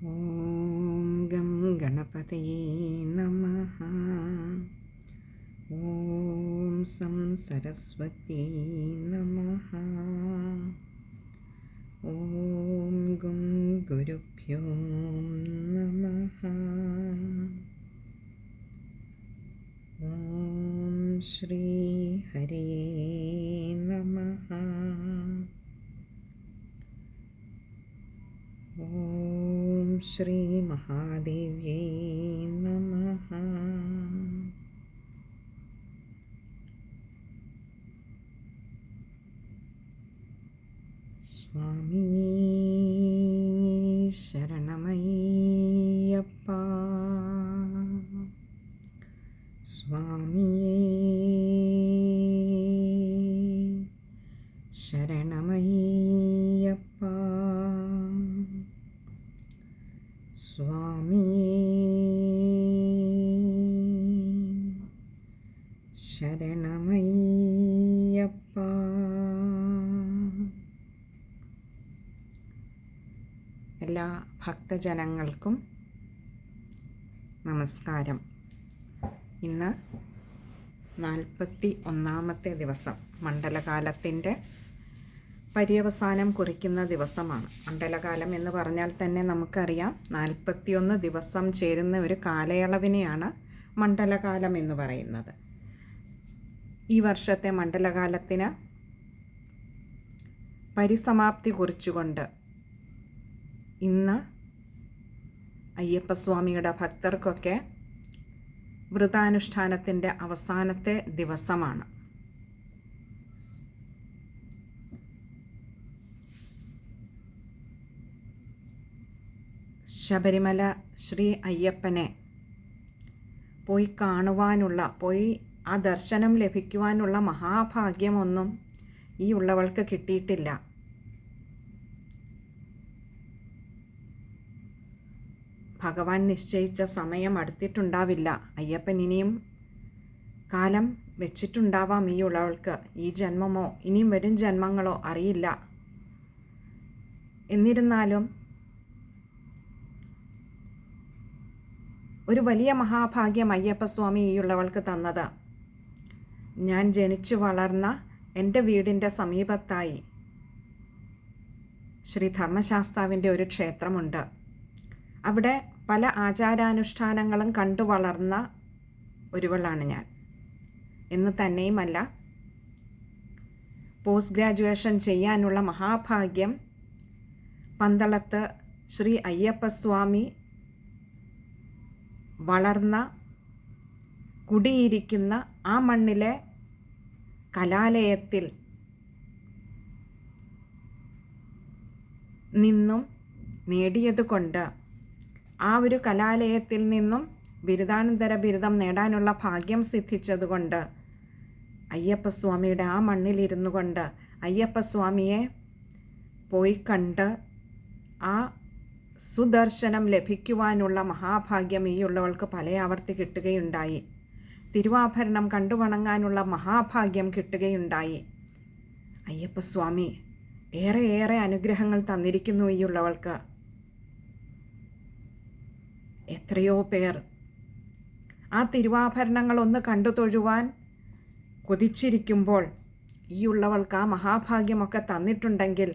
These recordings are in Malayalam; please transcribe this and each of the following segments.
ഓം ഗം ഗണപതയേ നമഃ. ഓം സം സരസ്വത്യേ നമഃ. ഓം ഗം ഗുരുഭ്യോ നമഃ. ഓം ശ്രീ ഹരേ നമഃ. ഓം ശ്രീ മഹാദേവ്യേ നമഃ. സ്വാമി ശരണമയ്യപ്പ. സ്വാമിയേ ശരണമയ്യപ്പ. സ്വാമിയേ ശരണമയ്യപ്പ. എല്ലാ ഭക്തജനങ്ങൾക്കും നമസ്കാരം. ഇന്ന് 41-ാമത്തെ ദിവസം, മണ്ഡലകാലത്തിൻ്റെ പര്യവസാനം കുറിക്കുന്ന ദിവസമാണ്. മണ്ഡലകാലം എന്ന് പറഞ്ഞാൽ തന്നെ നമുക്കറിയാം, 41 ദിവസം ചേരുന്ന ഒരു കാലയളവിനെയാണ് മണ്ഡലകാലം എന്ന് പറയുന്നത്. ഈ വർഷത്തെ മണ്ഡലകാലത്തിന് പരിസമാപ്തി കുറിച്ചുകൊണ്ട് ഇന്ന് അയ്യപ്പസ്വാമിയുടെ ഭക്തർക്കൊക്കെ വ്രതാനുഷ്ഠാനത്തിൻ്റെ അവസാനത്തെ ദിവസമാണ്. ശബരിമല ശ്രീ അയ്യപ്പനെ പോയി കാണുവാനുള്ള, ആ ദർശനം ലഭിക്കുവാനുള്ള മഹാഭാഗ്യമൊന്നും ഈ ഉള്ളവൾക്ക് കിട്ടിയിട്ടില്ല. ഭഗവാൻ നിശ്ചയിച്ച സമയം അടുത്തിട്ടുണ്ടാവില്ല. അയ്യപ്പൻ ഇനിയും കാലം വെച്ചിട്ടുണ്ടാവാം ഈ ഉള്ളവൾക്ക്. ഈ ജന്മമോ ഇനിയും വരും ജന്മങ്ങളോ അറിയില്ല. എന്നിരുന്നാലും ഒരു വലിയ മഹാഭാഗ്യം അയ്യപ്പസ്വാമി ഈ ഉള്ളവൾക്ക് തന്നത്, ഞാൻ ജനിച്ചു വളർന്ന എൻ്റെ വീടിൻ്റെ സമീപത്തായി ശ്രീ ധർമ്മശാസ്താവിൻ്റെ ഒരു ക്ഷേത്രമുണ്ട്. അവിടെ പല ആചാരാനുഷ്ഠാനങ്ങളും കണ്ടു വളർന്ന ഒരുവളാണ് ഞാൻ. എന്ന് തന്നെയുമല്ല, പോസ്റ്റ് ഗ്രാജുവേഷൻ ചെയ്യാനുള്ള മഹാഭാഗ്യം പന്തളത്ത് ശ്രീ അയ്യപ്പസ്വാമി വളർന്ന, കുടിയിരിക്കുന്ന ആ മണ്ണിലെ കലാലയത്തിൽ നിന്നും നേടിയതുകൊണ്ട്, ആ ഒരു കലാലയത്തിൽ നിന്നും ബിരുദാനന്തര ബിരുദം നേടാനുള്ള ഭാഗ്യം സിദ്ധിച്ചതുകൊണ്ട്, അയ്യപ്പസ്വാമിയുടെ ആ മണ്ണിലിരുന്നു കൊണ്ട് അയ്യപ്പസ്വാമിയെ പോയി കണ്ട് ആ സുദർശനം ലഭിക്കുവാനുള്ള മഹാഭാഗ്യം ഈ ഉള്ളവൾക്ക് പല ആവർത്തി കിട്ടുകയുണ്ടായി. തിരുവാഭരണം കണ്ടു വണങ്ങാനുള്ള മഹാഭാഗ്യം കിട്ടുകയുണ്ടായി. അയ്യപ്പസ്വാമി ഏറെ അനുഗ്രഹങ്ങൾ തന്നിരിക്കുന്നു ഈ ഉള്ളവൾക്ക്. എത്രയോ പേർ ആ തിരുവാഭരണങ്ങൾ ഒന്ന് കണ്ടു തൊഴുവാൻ കൊതിച്ചിരിക്കുമ്പോൾ ഈ ഉള്ളവൾക്ക് ആ മഹാഭാഗ്യമൊക്കെ തന്നിട്ടുണ്ടെങ്കിൽ,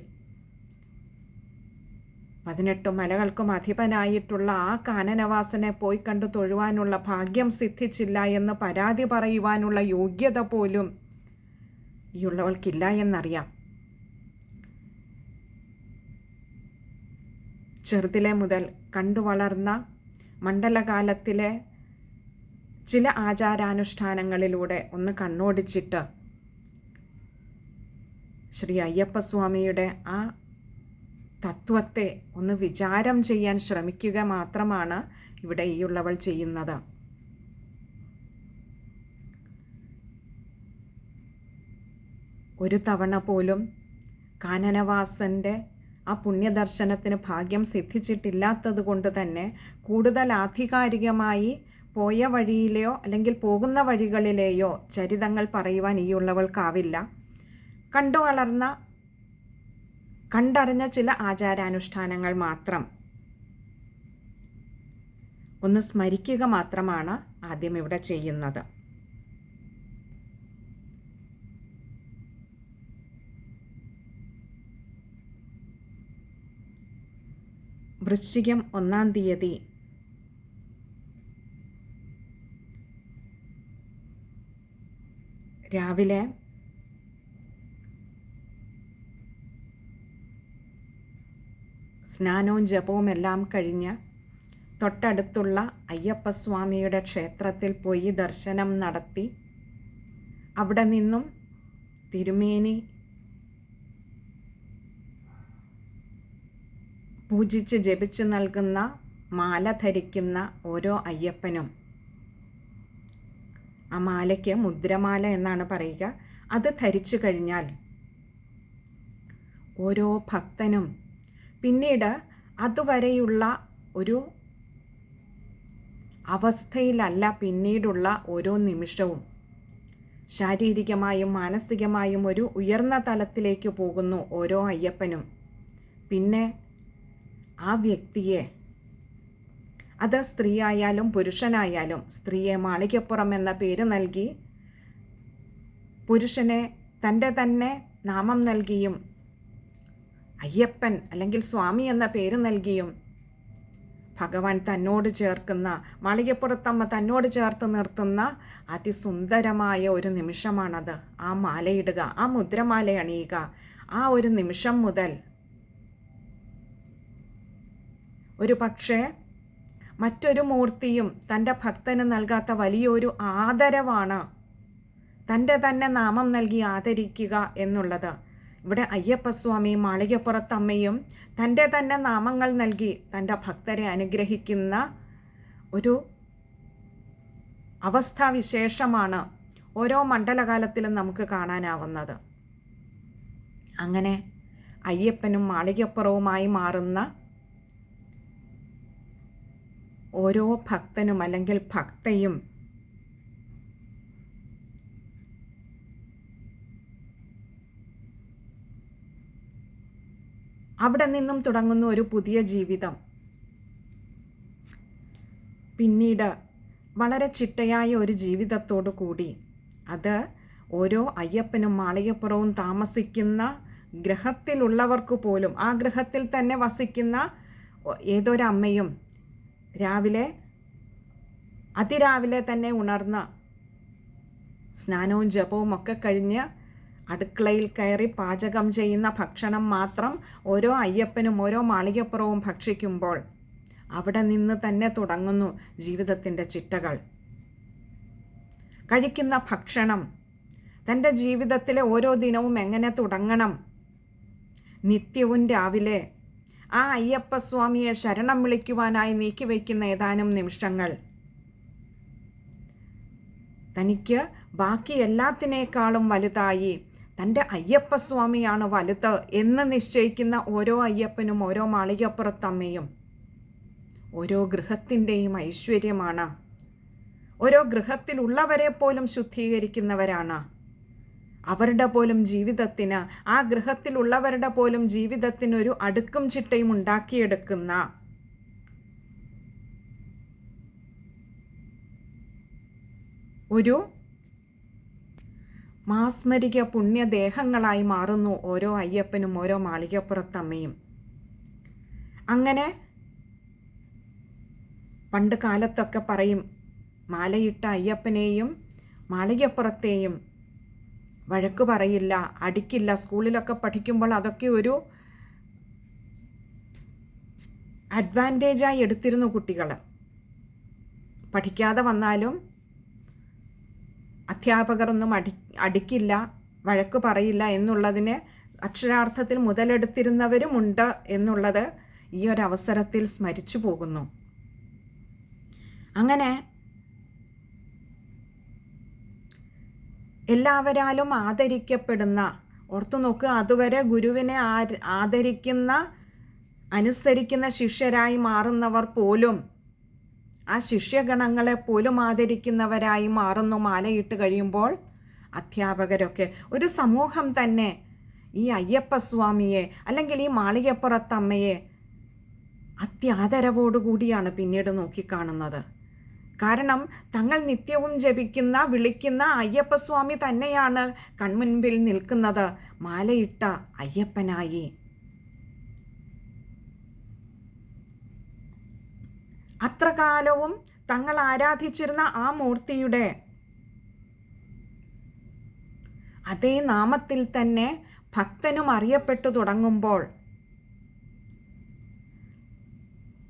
18 മലകൾക്കും അധിപനായിട്ടുള്ള ആ കാനനവാസനെ പോയി കണ്ടു തൊഴുവാനുള്ള ഭാഗ്യം സിദ്ധിച്ചില്ല എന്ന് പരാതി പറയുവാനുള്ള യോഗ്യത പോലും ഈ ഉള്ളവൾക്കില്ല എന്നറിയാം. ചെറുതിലെ മുതൽ കണ്ടു വളർന്ന മണ്ഡലകാലത്തിലെ ചില ആചാരാനുഷ്ഠാനങ്ങളിലൂടെ ഒന്ന് കണ്ണോടിച്ചിട്ട് ശ്രീ അയ്യപ്പസ്വാമിയുടെ ആ തത്വത്തെ ഒന്ന് വിചാരം ചെയ്യാൻ ശ്രമിക്കുക മാത്രമാണ് ഇവിടെ ഈ ഉള്ളവൾ ചെയ്യുന്നത്. ഒരു തവണ പോലും കാനനവാസൻ്റെ ആ പുണ്യദർശനത്തിന് ഭാഗ്യം സിദ്ധിച്ചിട്ടില്ലാത്തത് കൊണ്ട് തന്നെ കൂടുതൽ ആധികാരികമായി പോയ വഴിയിലെയോ അല്ലെങ്കിൽ പോകുന്ന വഴികളിലെയോ ചരിതങ്ങൾ പറയുവാൻ ഈ ഉള്ളവൾക്കാവില്ല. കണ്ടു വളർന്ന കണ്ടറിഞ്ഞ ചില ആചാരാനുഷ്ഠാനങ്ങൾ മാത്രം ഒന്ന് സ്മരിക്കുക മാത്രമാണ് ആദ്യം ഇവിടെ ചെയ്യുന്നത്. വൃശ്ചികം 1-ാം തീയതി രാവിലെ സ്നാനവും ജപവും എല്ലാം കഴിഞ്ഞ് തൊട്ടടുത്തുള്ള അയ്യപ്പസ്വാമിയുടെ ക്ഷേത്രത്തിൽ പോയി ദർശനം നടത്തി അവിടെ നിന്നും തിരുമേനി പൂജിച്ച് ജപിച്ചു നൽകുന്ന മാല ധരിക്കുന്ന ഓരോ അയ്യപ്പനും, ആ മാലയ്ക്ക് മുദ്രമാല എന്നാണ് പറയുക, അത് ധരിച്ചു കഴിഞ്ഞാൽ ഓരോ ഭക്തനും പിന്നീട് അതുവരെയുള്ള ഒരു അവസ്ഥയിലല്ല പിന്നീടുള്ള ഓരോ നിമിഷവും ശാരീരികമായും മാനസികമായും ഒരു ഉയർന്ന തലത്തിലേക്ക് പോകുന്നു ഓരോ അയ്യപ്പനും. പിന്നെ ആ വ്യക്തിയെ, അത് സ്ത്രീയായാലും പുരുഷനായാലും, സ്ത്രീയെ മാളികപ്പുറം എന്ന പേര് നൽകി പുരുഷനെ തൻ്റെ തന്നെ നാമം നൽകിയും അയ്യപ്പൻ അല്ലെങ്കിൽ സ്വാമി എന്ന പേര് നൽകിയും ഭഗവാൻ തന്നോട് ചേർക്കുന്ന, മാളികപ്പുറത്തമ്മ തന്നോട് ചേർത്ത് നിർത്തുന്ന അതിസുന്ദരമായ ഒരു നിമിഷമാണത്. ആ മാലയിടുക, ആ മുദ്രമാല അണിയുക. ആ ഒരു നിമിഷം മുതൽ ഒരു പക്ഷേ മറ്റൊരു മൂർത്തിയും തൻ്റെ ഭക്തന് നൽകാത്ത വലിയൊരു ആദരവാണ് തൻ്റെ തന്നെ നാമം നൽകി ആദരിക്കുക എന്നുള്ളത്. ഇവിടെ അയ്യപ്പസ്വാമിയും മാളികപ്പുറത്തമ്മയും തൻ്റെ തന്നെ നാമങ്ങൾ നൽകി തൻ്റെ ഭക്തരെ അനുഗ്രഹിക്കുന്ന ഒരു അവസ്ഥാവിശേഷമാണ് ഓരോ മണ്ഡലകാലത്തിലും നമുക്ക് കാണാനാവുന്നത്. അങ്ങനെ അയ്യപ്പനും മാളികപ്പുറവുമായി മാറുന്ന ഓരോ ഭക്തനും അല്ലെങ്കിൽ ഭക്തയും അവിടെ നിന്നും തുടങ്ങുന്ന ഒരു പുതിയ ജീവിതം പിന്നീട് വളരെ ചിട്ടയായ ഒരു ജീവിതത്തോടു കൂടി, അത് ഓരോ അയ്യപ്പനും മാളികപ്പുറവും താമസിക്കുന്ന ഗ്രഹത്തിലുള്ളവർക്ക് പോലും, ആ ഗ്രഹത്തിൽ തന്നെ വസിക്കുന്ന ഏതൊരമ്മയും രാവിലെ അതിരാവിലെ തന്നെ ഉണർന്ന് സ്നാനവും ജപവും ഒക്കെ കഴിഞ്ഞ് അടുക്കളയിൽ കയറി പാചകം ചെയ്യുന്ന ഭക്ഷണം മാത്രം ഓരോ അയ്യപ്പനും ഓരോ മാളികപ്പുറവും ഭക്ഷിക്കുമ്പോൾ അവിടെ നിന്ന് തന്നെ തുടങ്ങുന്നു ജീവിതത്തിൻ്റെ ചിട്ടകൾ. കഴിക്കുന്ന ഭക്ഷണം തൻ്റെ ജീവിതത്തിലെ ഓരോ ദിനവും എങ്ങനെ തുടങ്ങണം, നിത്യവും രാവിലെ ആ അയ്യപ്പസ്വാമിയെ ശരണം വിളിക്കുവാനായി നീക്കിവെക്കുന്ന ഏതാനും നിമിഷങ്ങൾ തനിക്ക് ബാക്കി എല്ലാത്തിനേക്കാളും വലുതായി തൻ്റെ അയ്യപ്പസ്വാമിയാണ് വലുത് എന്ന് നിശ്ചയിക്കുന്ന ഓരോ അയ്യപ്പനും ഓരോ മാളികപ്പുറത്തമ്മയും ഓരോ ഗൃഹത്തിൻ്റെയും ഐശ്വര്യമാണ്. ഓരോ ഗൃഹത്തിലുള്ളവരെ പോലും ശുദ്ധീകരിക്കുന്നവരാണ്. അവരുടെ പോലും ജീവിതത്തിന്, ആ ഗൃഹത്തിലുള്ളവരുടെ പോലും ജീവിതത്തിനൊരു അടുക്കും ചിട്ടയും ഉണ്ടാക്കിയെടുക്കുന്ന ഒരു മാസ്മരിക പുണ്യദേഹങ്ങളായി മാറുന്നു ഓരോ അയ്യപ്പനും ഓരോ മാളികപ്പുറത്തമ്മയും. അങ്ങനെ പണ്ട് കാലത്തൊക്കെ പറയും, മാലയിട്ട അയ്യപ്പനെയും മാളികപ്പുറത്തെയും വഴക്ക് പറയില്ല, അടിക്കില്ല. സ്കൂളിലൊക്കെ പഠിക്കുമ്പോൾ അതൊക്കെ ഒരു അഡ്വാൻറ്റേജായി എടുത്തിരുന്നു കുട്ടികൾ. പഠിക്കാതെ വന്നാലും അധ്യാപകരൊന്നും അടിക്കില്ല, വഴക്ക് പറയില്ല എന്നുള്ളതിന് അക്ഷരാർത്ഥത്തിൽ മുതലെടുത്തിരുന്നവരുമുണ്ട് എന്നുള്ളത് ഈ ഒരവസരത്തിൽ സ്മരിച്ചു പോകുന്നു. അങ്ങനെ എല്ലാവരാലും ആദരിക്കപ്പെടുന്ന, ഓർത്തു നോക്കുക, അതുവരെ ഗുരുവിനെ ആദരിക്കുന്ന അനുസരിക്കുന്ന ശിഷ്യരായി മാറുന്നവർ പോലും ആ ശിഷ്യഗണങ്ങളെ പോലും ആദരിക്കുന്നവരായി മാറുന്നു മാലയിട്ട് കഴിയുമ്പോൾ. അധ്യാപകരൊക്കെ, ഒരു സമൂഹം തന്നെ ഈ അയ്യപ്പസ്വാമിയെ അല്ലെങ്കിൽ ഈ മാളികപ്പുറത്തമ്മയെ അത്യാദരവോടുകൂടിയാണ് പിന്നീട് നോക്കിക്കാണുന്നത്. കാരണം തങ്ങൾ നിത്യവും ജപിക്കുന്ന വിളിക്കുന്ന അയ്യപ്പസ്വാമി തന്നെയാണ് കൺമുൻപിൽ നിൽക്കുന്നത്, മാലയിട്ട അയ്യപ്പനായി. അത്ര കാലവും തങ്ങൾ ആരാധിച്ചിരുന്ന ആ മൂർത്തിയുടെ അതേ നാമത്തിൽ തന്നെ ഭക്തനും അറിയപ്പെട്ടു തുടങ്ങുമ്പോൾ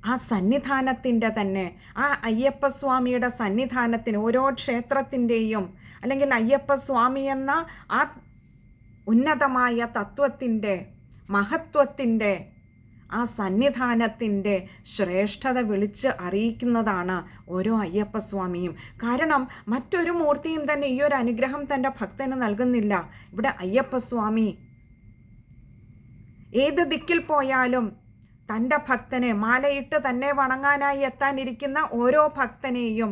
ആ സന്നിധാനത്തിൻ്റെ തന്നെ, ആ അയ്യപ്പസ്വാമിയുടെ സന്നിധാനത്തിന്, ഓരോ ക്ഷേത്രത്തിൻ്റെയും അല്ലെങ്കിൽ അയ്യപ്പസ്വാമി എന്ന ആ ഉന്നതമായ തത്വത്തിൻ്റെ മഹത്വത്തിൻ്റെ ആ സന്നിധാനത്തിൻ്റെ ശ്രേഷ്ഠത വിളിച്ച് അറിയിക്കുന്നതാണ് ഓരോ അയ്യപ്പസ്വാമിയും. കാരണം മറ്റൊരു മൂർത്തിയും തന്നെ ഈ ഒരു അനുഗ്രഹം തൻ്റെ ഭക്തന് നൽകുന്നില്ല. ഇവിടെ അയ്യപ്പസ്വാമി ഏത് ദിക്കിൽ പോയാലും തൻ്റെ ഭക്തനെ മാലയിട്ട് തന്നെ വണങ്ങാനായി എത്താനിരിക്കുന്ന ഓരോ ഭക്തനെയും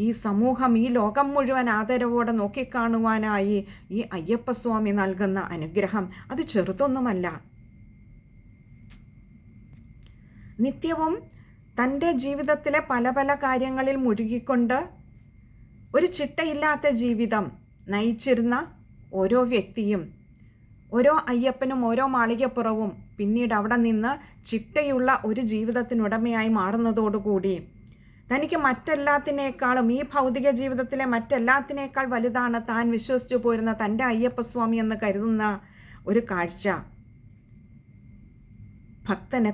ഈ സമൂഹം, ഈ ലോകം മുഴുവൻ ആദരവോടെ നോക്കിക്കാണുവാനായി ഈ അയ്യപ്പസ്വാമി നൽകുന്ന അനുഗ്രഹം അത് ചെറുതൊന്നുമല്ല. നിത്യവും തൻ്റെ ജീവിതത്തിലെ പല പല കാര്യങ്ങളിൽ മുഴുകിക്കൊണ്ട് ഒരു ചിട്ടയില്ലാത്ത ജീവിതം നയിച്ചിരുന്ന ഓരോ വ്യക്തിയും, ഓരോ അയ്യപ്പനും ഓരോ മാളികപ്പുറവും പിന്നീട് അവിടെ നിന്ന് ചിട്ടയുള്ള ഒരു ജീവിതത്തിനുടമയായി മാറുന്നതോടുകൂടി തനിക്ക് മറ്റെല്ലാത്തിനേക്കാളും, ഈ ഭൗതിക ജീവിതത്തിലെ മറ്റെല്ലാത്തിനേക്കാൾ വലുതാണ് താൻ വിശ്വസിച്ചു പോരുന്ന തൻ്റെ അയ്യപ്പസ്വാമി എന്ന് കരുതുന്ന ഒരു കാഴ്ച. ഭക്തൻ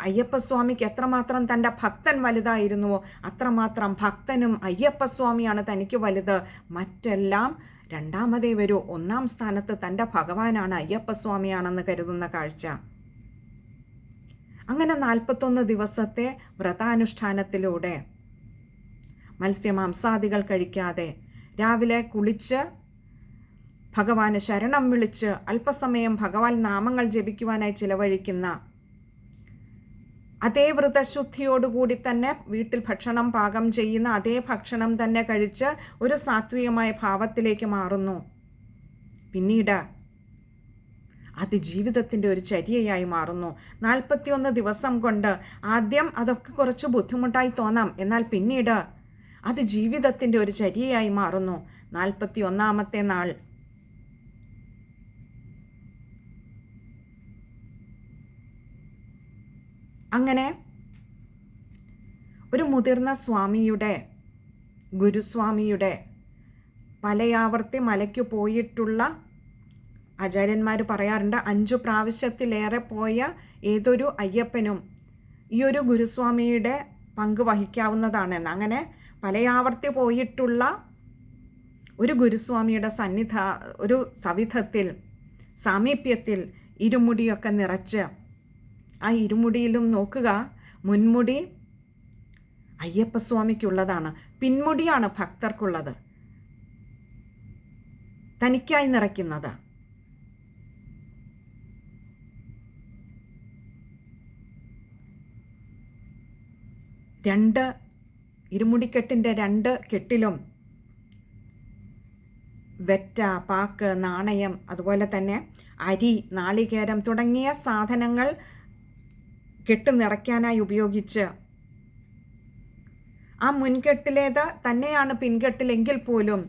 അയ്യപ്പസ്വാമിക്ക് എത്രമാത്രം തൻ്റെ ഭക്തൻ വലുതായിരുന്നുവോ അത്രമാത്രം ഭക്തനും അയ്യപ്പസ്വാമിയാണ് തനിക്ക് വലുത്. മറ്റെല്ലാം രണ്ടാമതേ വരൂ, ഒന്നാം സ്ഥാനത്ത് തൻ്റെ ഭഗവാനാണ്, അയ്യപ്പസ്വാമിയാണെന്ന് കരുതുന്ന കാഴ്ച. അങ്ങനെ 41 ദിവസത്തെ വ്രതാനുഷ്ഠാനത്തിലൂടെ മത്സ്യമാംസാദികൾ കഴിക്കാതെ രാവിലെ കുളിച്ച് ഭഗവാന് ശരണം വിളിച്ച് അല്പസമയം ഭഗവാൻ നാമങ്ങൾ ജപിക്കുവാനായി ചിലവഴിക്കുന്ന അതേ വ്രതശുദ്ധിയോടുകൂടി തന്നെ വീട്ടിൽ ഭക്ഷണം പാകം ചെയ്യുന്ന അതേ ഭക്ഷണം തന്നെ കഴിച്ച് ഒരു സാത്വികമായ ഭാവത്തിലേക്ക് മാറുന്നു. പിന്നീട് അത് ജീവിതത്തിൻ്റെ ഒരു ചര്യയായി മാറുന്നു. 41 ദിവസം കൊണ്ട് ആദ്യം അതൊക്കെ കുറച്ച് ബുദ്ധിമുട്ടായി തോന്നാം, എന്നാൽ പിന്നീട് അത് ജീവിതത്തിൻ്റെ ഒരു ചര്യയായി മാറുന്നു. 41ാമത്തെ നാൾ അങ്ങനെ ഒരു മുതിർന്ന സ്വാമിയുടെ, ഗുരുസ്വാമിയുടെ പലയാവർത്തി മലയ്ക്ക് പോയിട്ടുള്ള ആചാര്യന്മാർ പറയാറുണ്ട്, 5 പ്രാവശ്യത്തിലേറെ പോയ ഏതൊരു അയ്യപ്പനും ഈ ഒരു ഗുരുസ്വാമിയുടെ പങ്ക് വഹിക്കാവുന്നതാണെന്ന്. അങ്ങനെ പലയാവർത്തി പോയിട്ടുള്ള ഒരു ഗുരുസ്വാമിയുടെ ഒരു സവിധത്തിൽ, സാമീപ്യത്തിൽ ഇരുമുടിയൊക്കെ നിറച്ച്, ആ ഇരുമുടിയിലും നോക്കുക, മുൻമുടി അയ്യപ്പസ്വാമിക്കുള്ളതാണ്, പിൻമുടിയാണ് ഭക്തർക്കുള്ളത്, തനിക്കായി നിറയ്ക്കുന്നത്. ഇരുമുടിക്കെട്ടിൻ്റെ 2 കെട്ടിലും വെറ്റ, പാക്ക്, നാണയം, അതുപോലെ തന്നെ അരി, നാളികേരം തുടങ്ങിയ സാധനങ്ങൾ കെട്ട് നിറയ്ക്കാനായി ഉപയോഗിച്ച്, ആ മുൻകെട്ടിലേത് തന്നെയാണ് പിൻകെട്ടിലെങ്കിൽ പോലും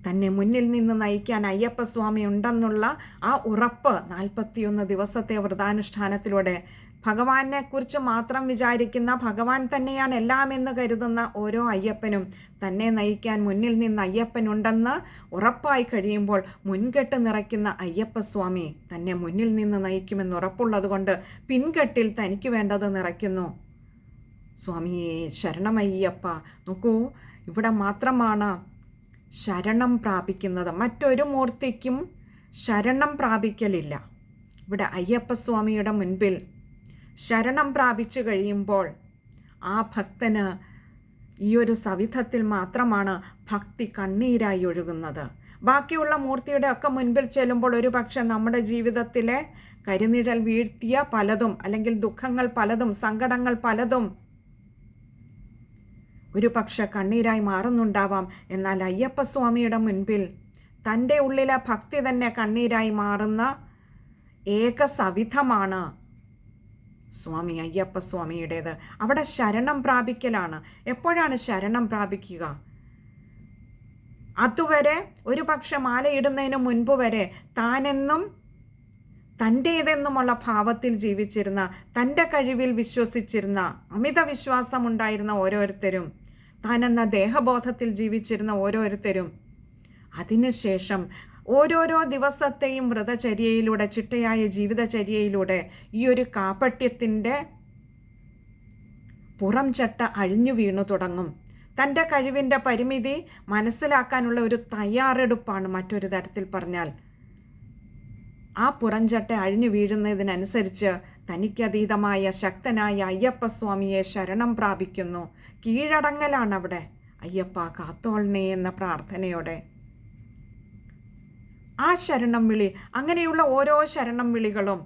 തന്നെ മുന്നിൽ നിന്ന് നയിക്കാൻ അയ്യപ്പസ്വാമി ഉണ്ടെന്നുള്ള ആ ഉറപ്പ് 41 ദിവസത്തെ വ്രതാനുഷ്ഠാനത്തിലൂടെ ഭഗവാനെ കുറിച്ച് മാത്രം വിചാരിക്കുന്ന, ഭഗവാൻ തന്നെയാണ് എല്ലാം എന്ന് കരുതുന്ന ഓരോ അയ്യപ്പനും തന്നെ നയിക്കാൻ മുന്നിൽ നിന്ന് അയ്യപ്പനുണ്ടെന്ന് ഉറപ്പായി കഴിയുമ്പോൾ മുൻകെട്ട് നിറയ്ക്കുന്ന അയ്യപ്പസ്വാമി തന്നെ മുന്നിൽ നിന്ന് നയിക്കുമെന്ന് ഉറപ്പുള്ളത് കൊണ്ട് പിൻകെട്ടിൽ തനിക്ക് വേണ്ടത് നിറയ്ക്കുന്നു. സ്വാമിയെ ശരണമയ്യപ്പ. നോക്കൂ, ഇവിടെ മാത്രമാണ് ശരണം പ്രാപിക്കുന്നത്, മറ്റൊരു മൂർത്തിക്കും ശരണം പ്രാപിക്കലില്ല. ഇവിടെ അയ്യപ്പസ്വാമിയുടെ മുൻപിൽ ശരണം പ്രാപിച്ചു കഴിയുമ്പോൾ ആ ഭക്തന് ഈ ഒരു സവിധത്തിൽ മാത്രമാണ് ഭക്തി കണ്ണീരായി ഒഴുകുന്നത്. ബാക്കിയുള്ള മൂർത്തിയുടെ ഒക്കെ മുൻപിൽ ചെല്ലുമ്പോൾ ഒരു പക്ഷെ നമ്മുടെ ജീവിതത്തിലെ കരിനിഴൽ വീഴ്ത്തിയ പലതും, അല്ലെങ്കിൽ ദുഃഖങ്ങൾ പലതും, സങ്കടങ്ങൾ പലതും ഒരു പക്ഷെ കണ്ണീരായി മാറുന്നുണ്ടാവാം. എന്നാൽ അയ്യപ്പസ്വാമിയുടെ മുൻപിൽ തൻ്റെ ഉള്ളിലെ ഭക്തി തന്നെ കണ്ണീരായി മാറുന്ന ഏക സവിധമാണ് സ്വാമി അയ്യപ്പ സ്വാമിയുടേത്. അവിടെ ശരണം പ്രാപിക്കലാണ്. എപ്പോഴാണ് ശരണം പ്രാപിക്കുക? അതുവരെ ഒരു പക്ഷെ മാലയിടുന്നതിന് മുൻപ് വരെ താനെന്നും തൻ്റേതെന്നുമുള്ള ഭാവത്തിൽ ജീവിച്ചിരുന്ന, തൻ്റെ കഴിവിൽ വിശ്വസിച്ചിരുന്ന, അമിത വിശ്വാസമുണ്ടായിരുന്ന ഓരോരുത്തരും, താനെന്ന ദേഹബോധത്തിൽ ജീവിച്ചിരുന്ന ഓരോരുത്തരും അതിനുശേഷം ഓരോരോ ദിവസത്തെയും വ്രതചര്യയിലൂടെ, ചിട്ടയായ ജീവിതചര്യയിലൂടെ ഈ ഒരു കാപട്യത്തിൻ്റെ പുറം ചട്ട അഴിഞ്ഞു വീണു തുടങ്ങും. തൻ്റെ കഴിവിൻ്റെ പരിമിതി മനസ്സിലാക്കാനുള്ള ഒരു തയ്യാറെടുപ്പാണ് മറ്റൊരു തരത്തിൽ പറഞ്ഞാൽ. ആ പുറംചട്ട അഴിഞ്ഞു വീഴുന്നതിനനുസരിച്ച് തനിക്കതീതമായ ശക്തനായ അയ്യപ്പസ്വാമിയെ ശരണം പ്രാപിക്കുന്നു. കീഴടങ്ങലാണ് അവിടെ. അയ്യപ്പ കാത്തോളണേ എന്ന പ്രാർത്ഥനയോടെ ആ ശരണം വിളി, അങ്ങനെയുള്ള ഓരോ ശരണം വിളികളും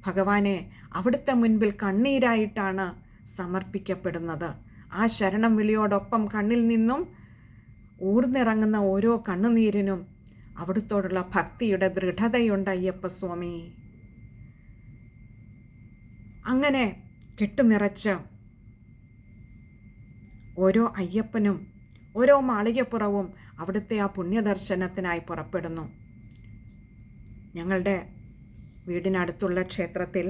ഭഗവാനെ അവിടുത്തെ മുൻപിൽ കണ്ണീരായിട്ടാണ് സമർപ്പിക്കപ്പെടുന്നത്. ആ ശരണം വിളിയോടൊപ്പം കണ്ണിൽ നിന്നും ഊർന്നിറങ്ങുന്ന ഓരോ കണ്ണുനീരിനും അവിടുത്തോടുള്ള ഭക്തിയുടെ ദൃഢതയുണ്ട് അയ്യപ്പസ്വാമി. അങ്ങനെ കെട്ടുനിറച്ച് ഓരോ അയ്യപ്പനും ഓരോ മാളികപ്പുറവും അവിടുത്തെ ആ പുണ്യദർശനത്തിനായി പുറപ്പെടുന്നു. ഞങ്ങളുടെ വീടിനടുത്തുള്ള ക്ഷേത്രത്തിൽ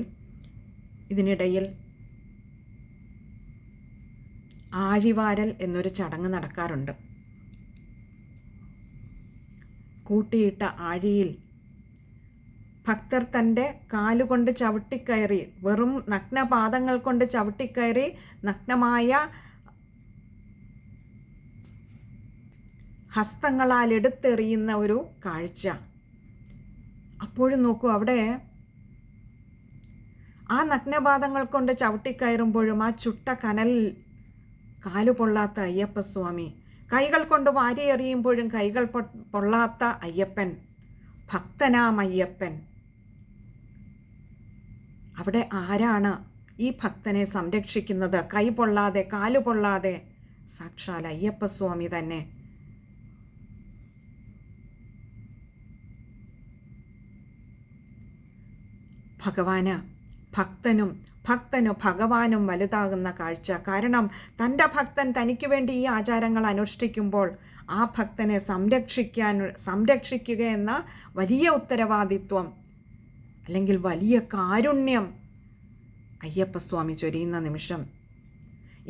ഇതിനിടയിൽ ആഴിവാരൽ എന്നൊരു ചടങ്ങ് നടക്കാറുണ്ട്. കൂട്ടിയിട്ട ആഴിയിൽ ഭക്തർ തൻ്റെ കാലുകൊണ്ട് ചവിട്ടിക്കയറി, വെറും നഗ്നപാദങ്ങൾ കൊണ്ട് ചവിട്ടിക്കയറി നഗ്നമായ ഹസ്തങ്ങളാൽ എടുത്തെറിയുന്ന ഒരു കാഴ്ച. അപ്പോഴും നോക്കൂ, അവിടെ ആ നഗ്നപാദങ്ങൾ കൊണ്ട് ചവിട്ടിക്കയറുമ്പോഴും ആ ചുട്ട കനൽ കാലു പൊള്ളാത്ത അയ്യപ്പസ്വാമി, കൈകൾ കൊണ്ട് വാരിയെറിയുമ്പോഴും കൈകൾ പൊള്ളാത്ത അയ്യപ്പൻ, ഭക്തനാം അയ്യപ്പൻ. അവിടെ ആരാണ് ഈ ഭക്തനെ സംരക്ഷിക്കുന്നത്? കൈ പൊള്ളാതെ, കാലു പൊള്ളാതെ സാക്ഷാൽ അയ്യപ്പസ്വാമി തന്നെ. ഭക്തനു ഭഗവാനും വലുതാകുന്ന കാഴ്ച. കാരണം തൻ്റെ ഭക്തൻ തനിക്ക് വേണ്ടി ഈ ആചാരങ്ങൾ അനുഷ്ഠിക്കുമ്പോൾ ആ ഭക്തനെ സംരക്ഷിക്കുക എന്ന വലിയ ഉത്തരവാദിത്വം, അല്ലെങ്കിൽ വലിയ കാരുണ്യം അയ്യപ്പസ്വാമി ചൊരിയുന്ന നിമിഷം.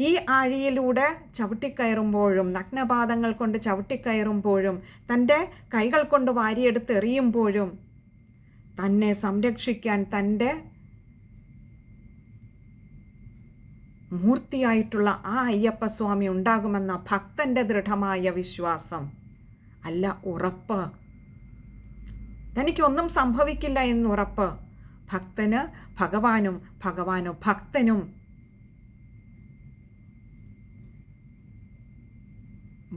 ഈ ആഴിയിലൂടെ ചവിട്ടിക്കയറുമ്പോഴും, നഗ്നപാദങ്ങൾ കൊണ്ട് ചവിട്ടിക്കയറുമ്പോഴും, തൻ്റെ കൈകൾ കൊണ്ട് വാരിയെടുത്തെറിയുമ്പോഴും തന്നെ സംരക്ഷിക്കാൻ തൻ്റെ മൂർത്തിയായിട്ടുള്ള ആ അയ്യപ്പസ്വാമി ഉണ്ടാകുമെന്ന ഭക്തൻ്റെ ദൃഢമായ വിശ്വാസം, അല്ല ഉറപ്പ്. തനിക്കൊന്നും സംഭവിക്കില്ല എന്നുറപ്പ്. ഭക്തന് ഭഗവാനും, ഭഗവാനു ഭക്തനും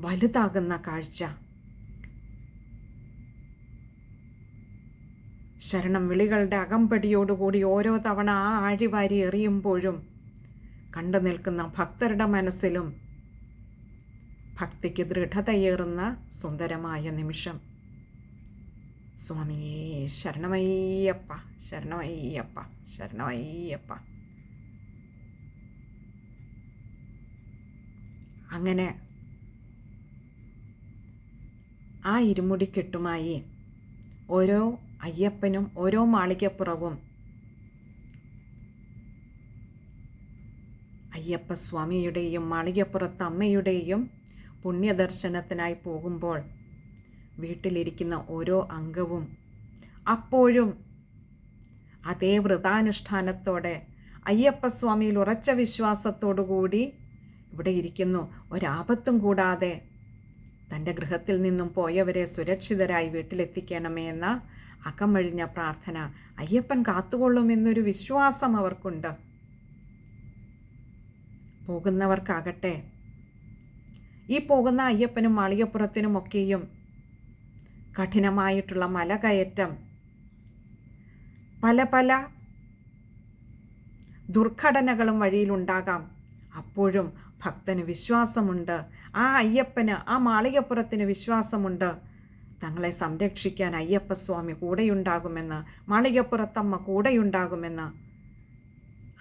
വലുതാകുന്ന കാഴ്ച. ശരണം വിളികളുടെ അകമ്പടിയോടുകൂടി ഓരോ തവണ ആ ആഴിവാരി എറിയുമ്പോഴും കണ്ടു നിൽക്കുന്ന ഭക്തരുടെ മനസ്സിലും ഭക്തിക്ക് ദൃഢതയേറുന്ന സുന്ദരമായ നിമിഷം. സ്വാമിയേ ശരണമയ്യപ്പ, ശരണമയ്യപ്പ, ശരണമയ്യപ്പ. അങ്ങനെ ആ ഇരുമുടിക്കെട്ടുമായി ഓരോ അയ്യപ്പനും ഓരോ മാളികപ്പുറവും അയ്യപ്പസ്വാമിയുടെയും മാളികപ്പുറത്ത് അമ്മയുടെയും പുണ്യദർശനത്തിനായി പോകുമ്പോൾ വീട്ടിലിരിക്കുന്ന ഓരോ അംഗവും അപ്പോഴും അതേ വ്രതാനുഷ്ഠാനത്തോടെ അയ്യപ്പസ്വാമിയിൽ ഉറച്ച വിശ്വാസത്തോടുകൂടി ഇവിടെ ഇരിക്കുന്നു. ഒരാപത്തും കൂടാതെ തൻ്റെ ഗൃഹത്തിൽ നിന്നും പോയവരെ സുരക്ഷിതരായി വീട്ടിലെത്തിക്കണമേ എന്ന അകമഴിഞ്ഞ പ്രാർത്ഥന. അയ്യപ്പൻ കാത്തുകൊള്ളുമെന്നൊരു വിശ്വാസം അവർക്കുണ്ട്. പോകുന്നവർക്കാകട്ടെ, ഈ പോകുന്ന അയ്യപ്പനും മാളികപ്പുറത്തിനുമൊക്കെയും കഠിനമായിട്ടുള്ള മലകയറ്റം, പല പല ദുർഘടനകളും വഴിയിലുണ്ടാകാം. അപ്പോഴും ഭക്തന് വിശ്വാസമുണ്ട്, ആ അയ്യപ്പന്, ആ മാളികപ്പുറത്തിന് വിശ്വാസമുണ്ട്. തങ്ങളെ സംരക്ഷിക്കാൻ അയ്യപ്പസ്വാമി കൂടെയുണ്ടാകുമെന്ന്, മാളികപ്പുറത്തമ്മ കൂടെയുണ്ടാകുമെന്ന്.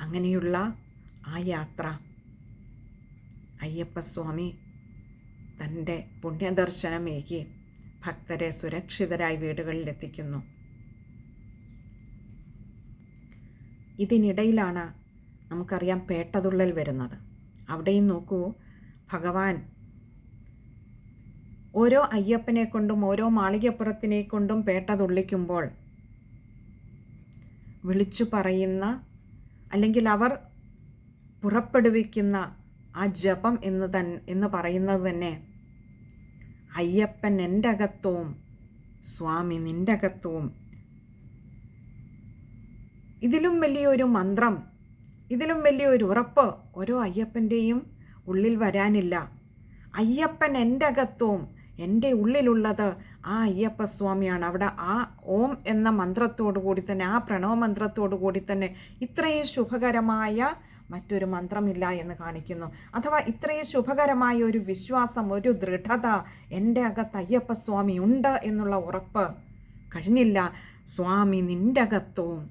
അങ്ങനെയുള്ള ആ യാത്ര അയ്യപ്പസ്വാമി തൻ്റെ പുണ്യദർശനമേകി ഭക്തരെ സുരക്ഷിതരായി വീടുകളിലെത്തിക്കുന്നു. ഇതിനിടയിലാണ് നമുക്കറിയാം പേട്ടതുള്ളൽ വരുന്നത്. അവിടെയും നോക്കൂ, ഭഗവാൻ ഓരോ അയ്യപ്പനെ കൊണ്ടും ഓരോ മാളികപ്പുറത്തിനെ കൊണ്ടും പേട്ട തുള്ളിക്കുമ്പോൾ വിളിച്ചു പറയുന്ന അല്ലെങ്കിൽ അവർ പുറപ്പെടുവിക്കുന്ന ആ ജപം എന്ന് പറയുന്നത് തന്നെ അയ്യപ്പൻ എൻ്റെ അകത്തവും സ്വാമി നിൻ്റെ അകത്തവും. ഇതിലും വലിയൊരു മന്ത്രം, ഇതിലും വലിയൊരു ഉറപ്പ് ഓരോ അയ്യപ്പൻ്റെയും ഉള്ളിൽ വരാനില്ല. അയ്യപ്പൻ എൻ്റെ അകത്തവും എൻ്റെ ഉള്ളിലുള്ളത് ആ അയ്യപ്പസ്വാമിയാണ്. അവിടെ ആ ഓം എന്ന മന്ത്രത്തോടു കൂടി തന്നെ, ആ പ്രണവ മന്ത്രത്തോടു കൂടി തന്നെ ഇത്രയും ശുഭകരമായ മറ്റൊരു മന്ത്രമില്ല എന്ന് കാണിക്കുന്നു. അഥവാ ഇത്രയും ശുഭകരമായ ഒരു വിശ്വാസം, ഒരു ദൃഢത എൻ്റെ അകത്ത് അയ്യപ്പസ്വാമി ഉണ്ട് എന്നുള്ള ഉറപ്പ് കഴിഞ്ഞില്ല. സ്വാമി നിൻ്റെ അകത്തവും,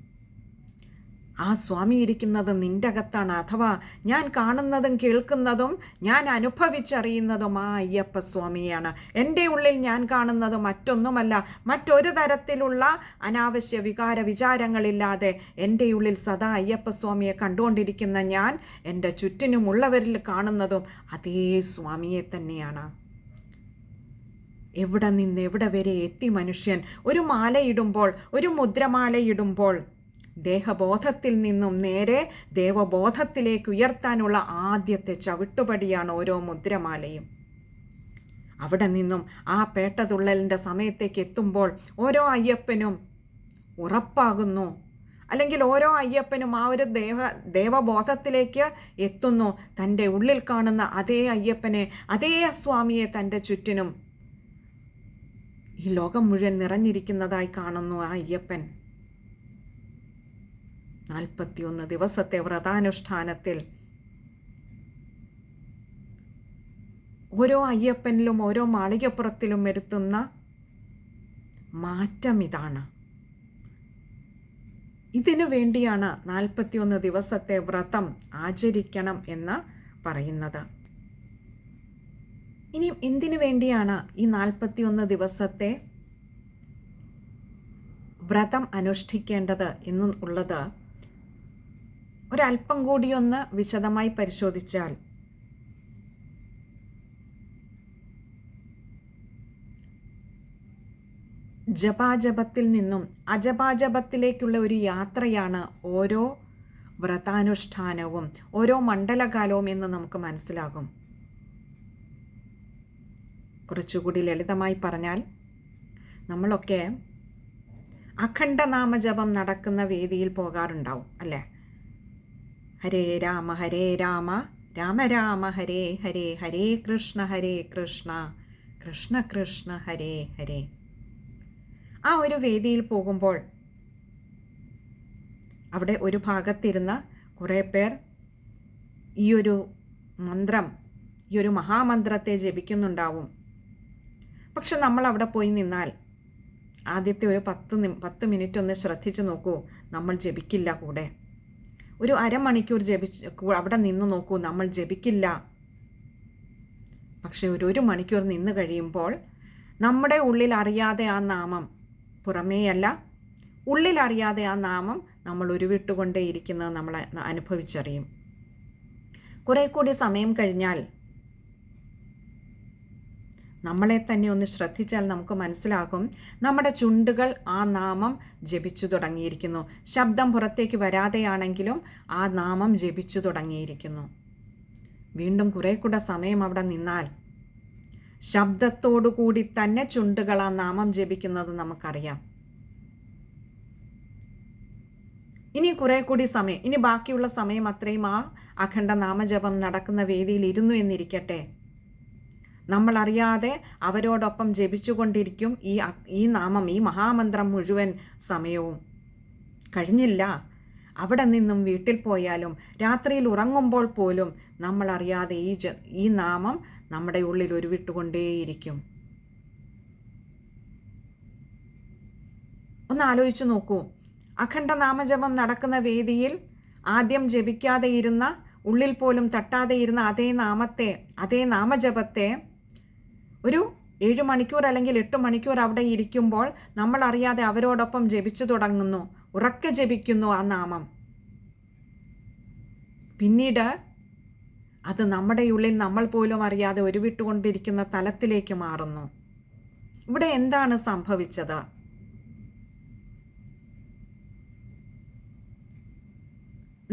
ആ സ്വാമി ഇരിക്കുന്നത് നിൻ്റെ അകത്താണ്. അഥവാ ഞാൻ കാണുന്നതും കേൾക്കുന്നതും ഞാൻ അനുഭവിച്ചറിയുന്നതും ആ അയ്യപ്പസ്വാമിയാണ്. എൻ്റെ ഉള്ളിൽ ഞാൻ കാണുന്നത് മറ്റൊന്നുമല്ല. മറ്റൊരു തരത്തിലുള്ള അനാവശ്യ വിചാരങ്ങളില്ലാതെ എൻ്റെ ഉള്ളിൽ സദാ അയ്യപ്പസ്വാമിയെ കണ്ടുകൊണ്ടിരിക്കുന്ന ഞാൻ എൻ്റെ ചുറ്റിനുമുള്ളവരിൽ കാണുന്നതും അതേ സ്വാമിയെ തന്നെയാണ്. എവിടെ നിന്ന് എവിടെ വരെ എത്തി മനുഷ്യൻ? ഒരു മാലയിടുമ്പോൾ, ഒരു മുദ്രമാലയിടുമ്പോൾ ദേഹബോധത്തിൽ നിന്നും നേരെ ദേവബോധത്തിലേക്ക് ഉയർത്താനുള്ള ആദ്യത്തെ ചവിട്ടുപടിയാണ് ഓരോ മുദ്രമാലയും. അവിടെ നിന്നും ആ പേട്ടതുള്ളലിൻ്റെ സമയത്തേക്ക് എത്തുമ്പോൾ ഓരോ അയ്യപ്പനും ഉറപ്പാകുന്നു, അല്ലെങ്കിൽ ഓരോ അയ്യപ്പനും ആ ഒരു ദേവബോധത്തിലേക്ക് എത്തുന്നു. തൻ്റെ ഉള്ളിൽ കാണുന്ന അതേ അയ്യപ്പനെ, അതേ സ്വാമിയെ തൻ്റെ ചുറ്റിനും ഈ ലോകം മുഴുവൻ നിറഞ്ഞിരിക്കുന്നതായി കാണുന്നു ആ അയ്യപ്പൻ. 41 ദിവസത്തെ വ്രതാനുഷ്ഠാനത്തിൽ ഓരോ അയ്യപ്പനിലും ഓരോ മാളികപ്പുറത്തിലും വരുത്തുന്ന മാറ്റം ഇതാണ്. ഇതിനു വേണ്ടിയാണ് 41 ദിവസത്തെ വ്രതം ആചരിക്കണം എന്ന് പറയുന്നത്. ഇനി എന്തിനു വേണ്ടിയാണ് ഈ 41 ദിവസത്തെ വ്രതം അനുഷ്ഠിക്കേണ്ടത് എന്നുള്ളത് ഒരല്പം കൂടിയൊന്ന് വിശദമായി പരിശോധിച്ചാൽ ജപാജപത്തിൽ നിന്നും അജപാജപത്തിലേക്കുള്ള ഒരു യാത്രയാണ് ഓരോ വ്രതാനുഷ്ഠാനവും ഓരോ മണ്ഡലകാലവും എന്ന് നമുക്ക് മനസ്സിലാകും. കുറച്ചുകൂടി ലളിതമായി പറഞ്ഞാൽ, നമ്മളൊക്കെ അഖണ്ഡനാമജപം നടക്കുന്ന വേദിയിൽ പോകാറുണ്ടാവും അല്ലേ? ഹരേ രാമ രാമ രാമ ഹരേ ഹരേ, ഹരേ കൃഷ്ണ കൃഷ്ണ കൃഷ്ണ ഹരേ ഹരേ. ആ ഒരു വേദിയിൽ പോകുമ്പോൾ അവിടെ ഒരു ഭാഗത്തിരുന്ന് കുറേ പേർ ഈ ഒരു മന്ത്രം, ഈ ഒരു മഹാമന്ത്രത്തെ ജപിക്കുന്നുണ്ടാവും. പക്ഷെ നമ്മൾ അവിടെ പോയി നിന്നാൽ ആദ്യത്തെ ഒരു 10 മിനിറ്റ് ഒന്ന് ശ്രദ്ധിച്ച് നോക്കൂ, നമ്മൾ ജപിക്കില്ല. കൂടെ ഒരു അരമണിക്കൂർ അവിടെ നിന്ന് നോക്കൂ, നമ്മൾ ജപിക്കില്ല. പക്ഷെ ഒരു മണിക്കൂർ നിന്ന് കഴിയുമ്പോൾ നമ്മുടെ ഉള്ളിൽ അറിയാതെ ആ നാമം, പുറമേയല്ല ഉള്ളിലറിയാതെ ആ നാമം നമ്മൾ ഉരുവിട്ടുകൊണ്ടേയിരിക്കുന്നത് നമ്മൾ അനുഭവിച്ചറിയും. കുറെ കൂടി സമയം കഴിഞ്ഞാൽ നമ്മളെ തന്നെ ഒന്ന് ശ്രദ്ധിച്ചാൽ നമുക്ക് മനസ്സിലാകും, നമ്മുടെ ചുണ്ടുകൾ ആ നാമം ജപിച്ചു തുടങ്ങിയിരിക്കുന്നു. ശബ്ദം പുറത്തേക്ക് വരാതെയാണെങ്കിലും ആ നാമം ജപിച്ചു തുടങ്ങിയിരിക്കുന്നു. വീണ്ടും കുറെ കൂടെ സമയം അവിടെ നിന്നാൽ ശബ്ദത്തോടു കൂടി തന്നെ ചുണ്ടുകൾ ആ നാമം ജപിക്കുന്നത് നമുക്കറിയാം. ഇനി കുറെ കൂടി സമയം, ഇനി ബാക്കിയുള്ള സമയം അത്രയും ആ അഖണ്ഡ നാമജപം നടക്കുന്ന വേദിയിൽ ഇരുന്നു എന്നിരിക്കട്ടെ, നമ്മളറിയാതെ അവരോടൊപ്പം ജപിച്ചുകൊണ്ടിരിക്കും ഈ നാമം, ഈ മഹാമന്ത്രം മുഴുവൻ സമയവും. കഴിഞ്ഞില്ല, അവിടെ നിന്നും വീട്ടിൽ പോയാലും രാത്രിയിൽ ഉറങ്ങുമ്പോൾ പോലും നമ്മളറിയാതെ ഈ നാമം നമ്മുടെ ഉള്ളിൽ ഉരുവിട്ടുകൊണ്ടേയിരിക്കും. ഒന്ന് ആലോചിച്ച് നോക്കൂ, അഖണ്ഡ നാമജപം നടക്കുന്ന വേദിയിൽ ആദ്യം ജപിക്കാതെ ഇരുന്ന, ഉള്ളിൽ പോലും തട്ടാതെ ഇരുന്ന അതേ നാമജപത്തെ ഒരു 7 മണിക്കൂർ അല്ലെങ്കിൽ 8 മണിക്കൂർ അവിടെ ഇരിക്കുമ്പോൾ നമ്മളറിയാതെ അവരോടൊപ്പം ജപിച്ചു തുടങ്ങുന്നു, ഉറക്കെ ജപിക്കുന്നു ആ നാമം. പിന്നീട് അത് നമ്മുടെ ഉള്ളിൽ നമ്മൾ പോലും അറിയാതെ ഉരുവിട്ടുകൊണ്ടിരിക്കുന്ന തലത്തിലേക്ക് മാറുന്നു. ഇവിടെ എന്താണ് സംഭവിച്ചത്?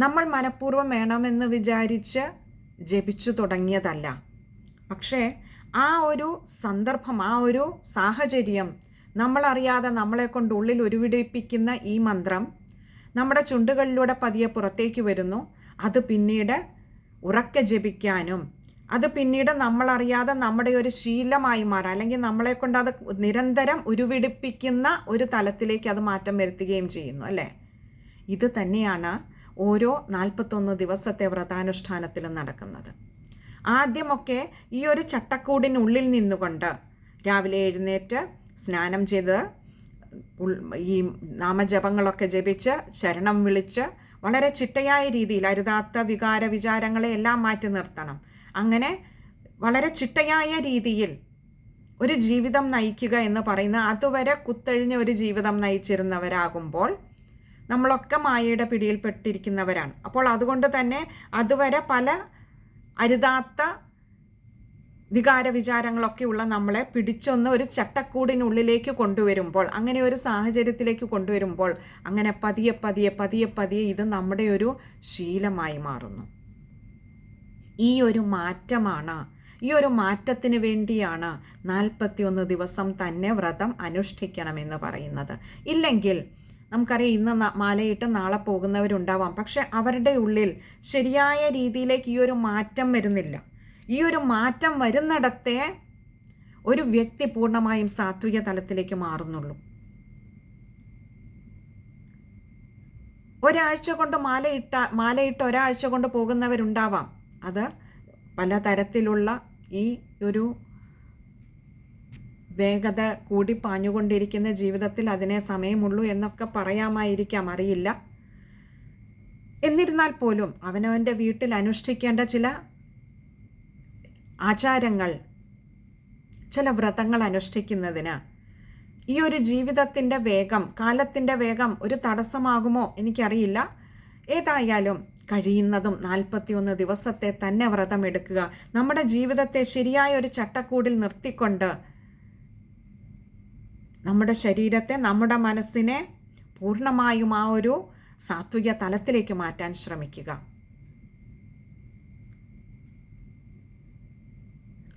നമ്മൾ മനഃപൂർവ്വം വേണമെന്ന് വിചാരിച്ച് ജപിച്ചു തുടങ്ങിയതല്ല. പക്ഷേ ആ ഒരു സന്ദർഭം, ആ ഒരു സാഹചര്യം, നമ്മളറിയാതെ നമ്മളെ കൊണ്ട് ഉള്ളിൽ ഉരുവിടിപ്പിക്കുന്ന ഈ മന്ത്രം നമ്മുടെ ചുണ്ടുകളിലൂടെ പതിയെ പുറത്തേക്ക് വരുന്നു. അത് പിന്നീട് ഉറക്കെ ജപിക്കാനും അത് പിന്നീട് നമ്മളറിയാതെ നമ്മുടെ ഒരു ശീലമായി മാറാം, അല്ലെങ്കിൽ നമ്മളെ കൊണ്ട് അത് നിരന്തരം ഉരുവിടിപ്പിക്കുന്ന ഒരു തലത്തിലേക്ക് അത് മാറ്റം വരുത്തുകയും ചെയ്യുന്നു അല്ലേ? ഇത് തന്നെയാണ് ഓരോ 41 ദിവസത്തെ വ്രതാനുഷ്ഠാനത്തിലും നടക്കുന്നത്. ആദ്യമൊക്കെ ഈ ഒരു ചട്ടക്കൂടിനുള്ളിൽ നിന്നുകൊണ്ട് രാവിലെ എഴുന്നേറ്റ് സ്നാനം ചെയ്ത് ഈ നാമജപങ്ങളൊക്കെ ജപിച്ച് ശരണം വിളിച്ച് വളരെ ചിട്ടയായ രീതിയിൽ അരുതാത്ത വികാര വിചാരങ്ങളെ എല്ലാം മാറ്റി നിർത്തണം. അങ്ങനെ വളരെ ചിട്ടയായ രീതിയിൽ ഒരു ജീവിതം നയിക്കുക എന്ന് പറയുന്ന, അതുവരെ കുത്തഴിഞ്ഞ ഒരു ജീവിതം നയിച്ചിരുന്നവരാകുമ്പോൾ നമ്മളൊക്കെ മായയുടെ പിടിയിൽപ്പെട്ടിരിക്കുന്നവരാണ്. അപ്പോൾ അതുകൊണ്ട് തന്നെ അതുവരെ പല അരുതാത്ത വികാര വിചാരങ്ങളൊക്കെയുള്ള നമ്മളെ പിടിച്ചൊന്ന് ഒരു ചട്ടക്കൂടിനുള്ളിലേക്ക് കൊണ്ടുവരുമ്പോൾ, അങ്ങനെ ഒരു സാഹചര്യത്തിലേക്ക് കൊണ്ടുവരുമ്പോൾ, അങ്ങനെ പതിയെ പതിയെ പതിയെ പതിയെ ഇത് നമ്മുടെ ഒരു ശീലമായി മാറുന്നു. ഈ ഒരു മാറ്റമാണ്, ഈ ഒരു മാറ്റത്തിന് വേണ്ടിയാണ് 41 ദിവസം തന്നെ വ്രതം അനുഷ്ഠിക്കണമെന്ന് പറയുന്നത്. ഇല്ലെങ്കിൽ നമുക്കറിയാം, ഇന്ന് മാലയിട്ട് നാളെ പോകുന്നവരുണ്ടാവാം, പക്ഷെ അവരുടെ ഉള്ളിൽ ശരിയായ രീതിയിലേക്ക് ഈ ഒരു മാറ്റം വരുന്നില്ല. ഈ ഒരു മാറ്റം വരുന്നിടത്തെ ഒരു വ്യക്തി പൂർണ്ണമായും സാത്വിക തലത്തിലേക്ക് മാറുന്നുള്ളൂ. ഒരാഴ്ച കൊണ്ട് മാലയിട്ട് ഒരാഴ്ച കൊണ്ട് പോകുന്നവരുണ്ടാവാം. അത് പലതരത്തിലുള്ള ഈ ഒരു വേഗത കൂടി പാഞ്ഞുകൊണ്ടിരിക്കുന്ന ജീവിതത്തിൽ അതിനെ സമയമുള്ളൂ എന്നൊക്കെ പറയാമായിരിക്കാം, അറിയില്ല. എന്നിരുന്നാൽ പോലും അവനവൻ്റെ വീട്ടിൽ അനുഷ്ഠിക്കേണ്ട ചില ആചാരങ്ങൾ, ചില വ്രതങ്ങൾ അനുഷ്ഠിക്കുന്നതിന് ഈ ഒരു ജീവിതത്തിൻ്റെ വേഗം, കാലത്തിൻ്റെ വേഗം ഒരു തടസ്സമാകുമോ എനിക്കറിയില്ല. ഏതായാലും കഴിയുന്നതും 41 ദിവസത്തെ തന്നെ വ്രതമെടുക്കുക. നമ്മുടെ ജീവിതത്തെ ശരിയായ ഒരു ചട്ടക്കൂടിൽ നിർത്തിക്കൊണ്ട് നമ്മുടെ ശരീരത്തെ, നമ്മുടെ മനസ്സിനെ പൂർണ്ണമായും ആ ഒരു സാത്വിക തലത്തിലേക്ക് മാറ്റാൻ ശ്രമിക്കുക.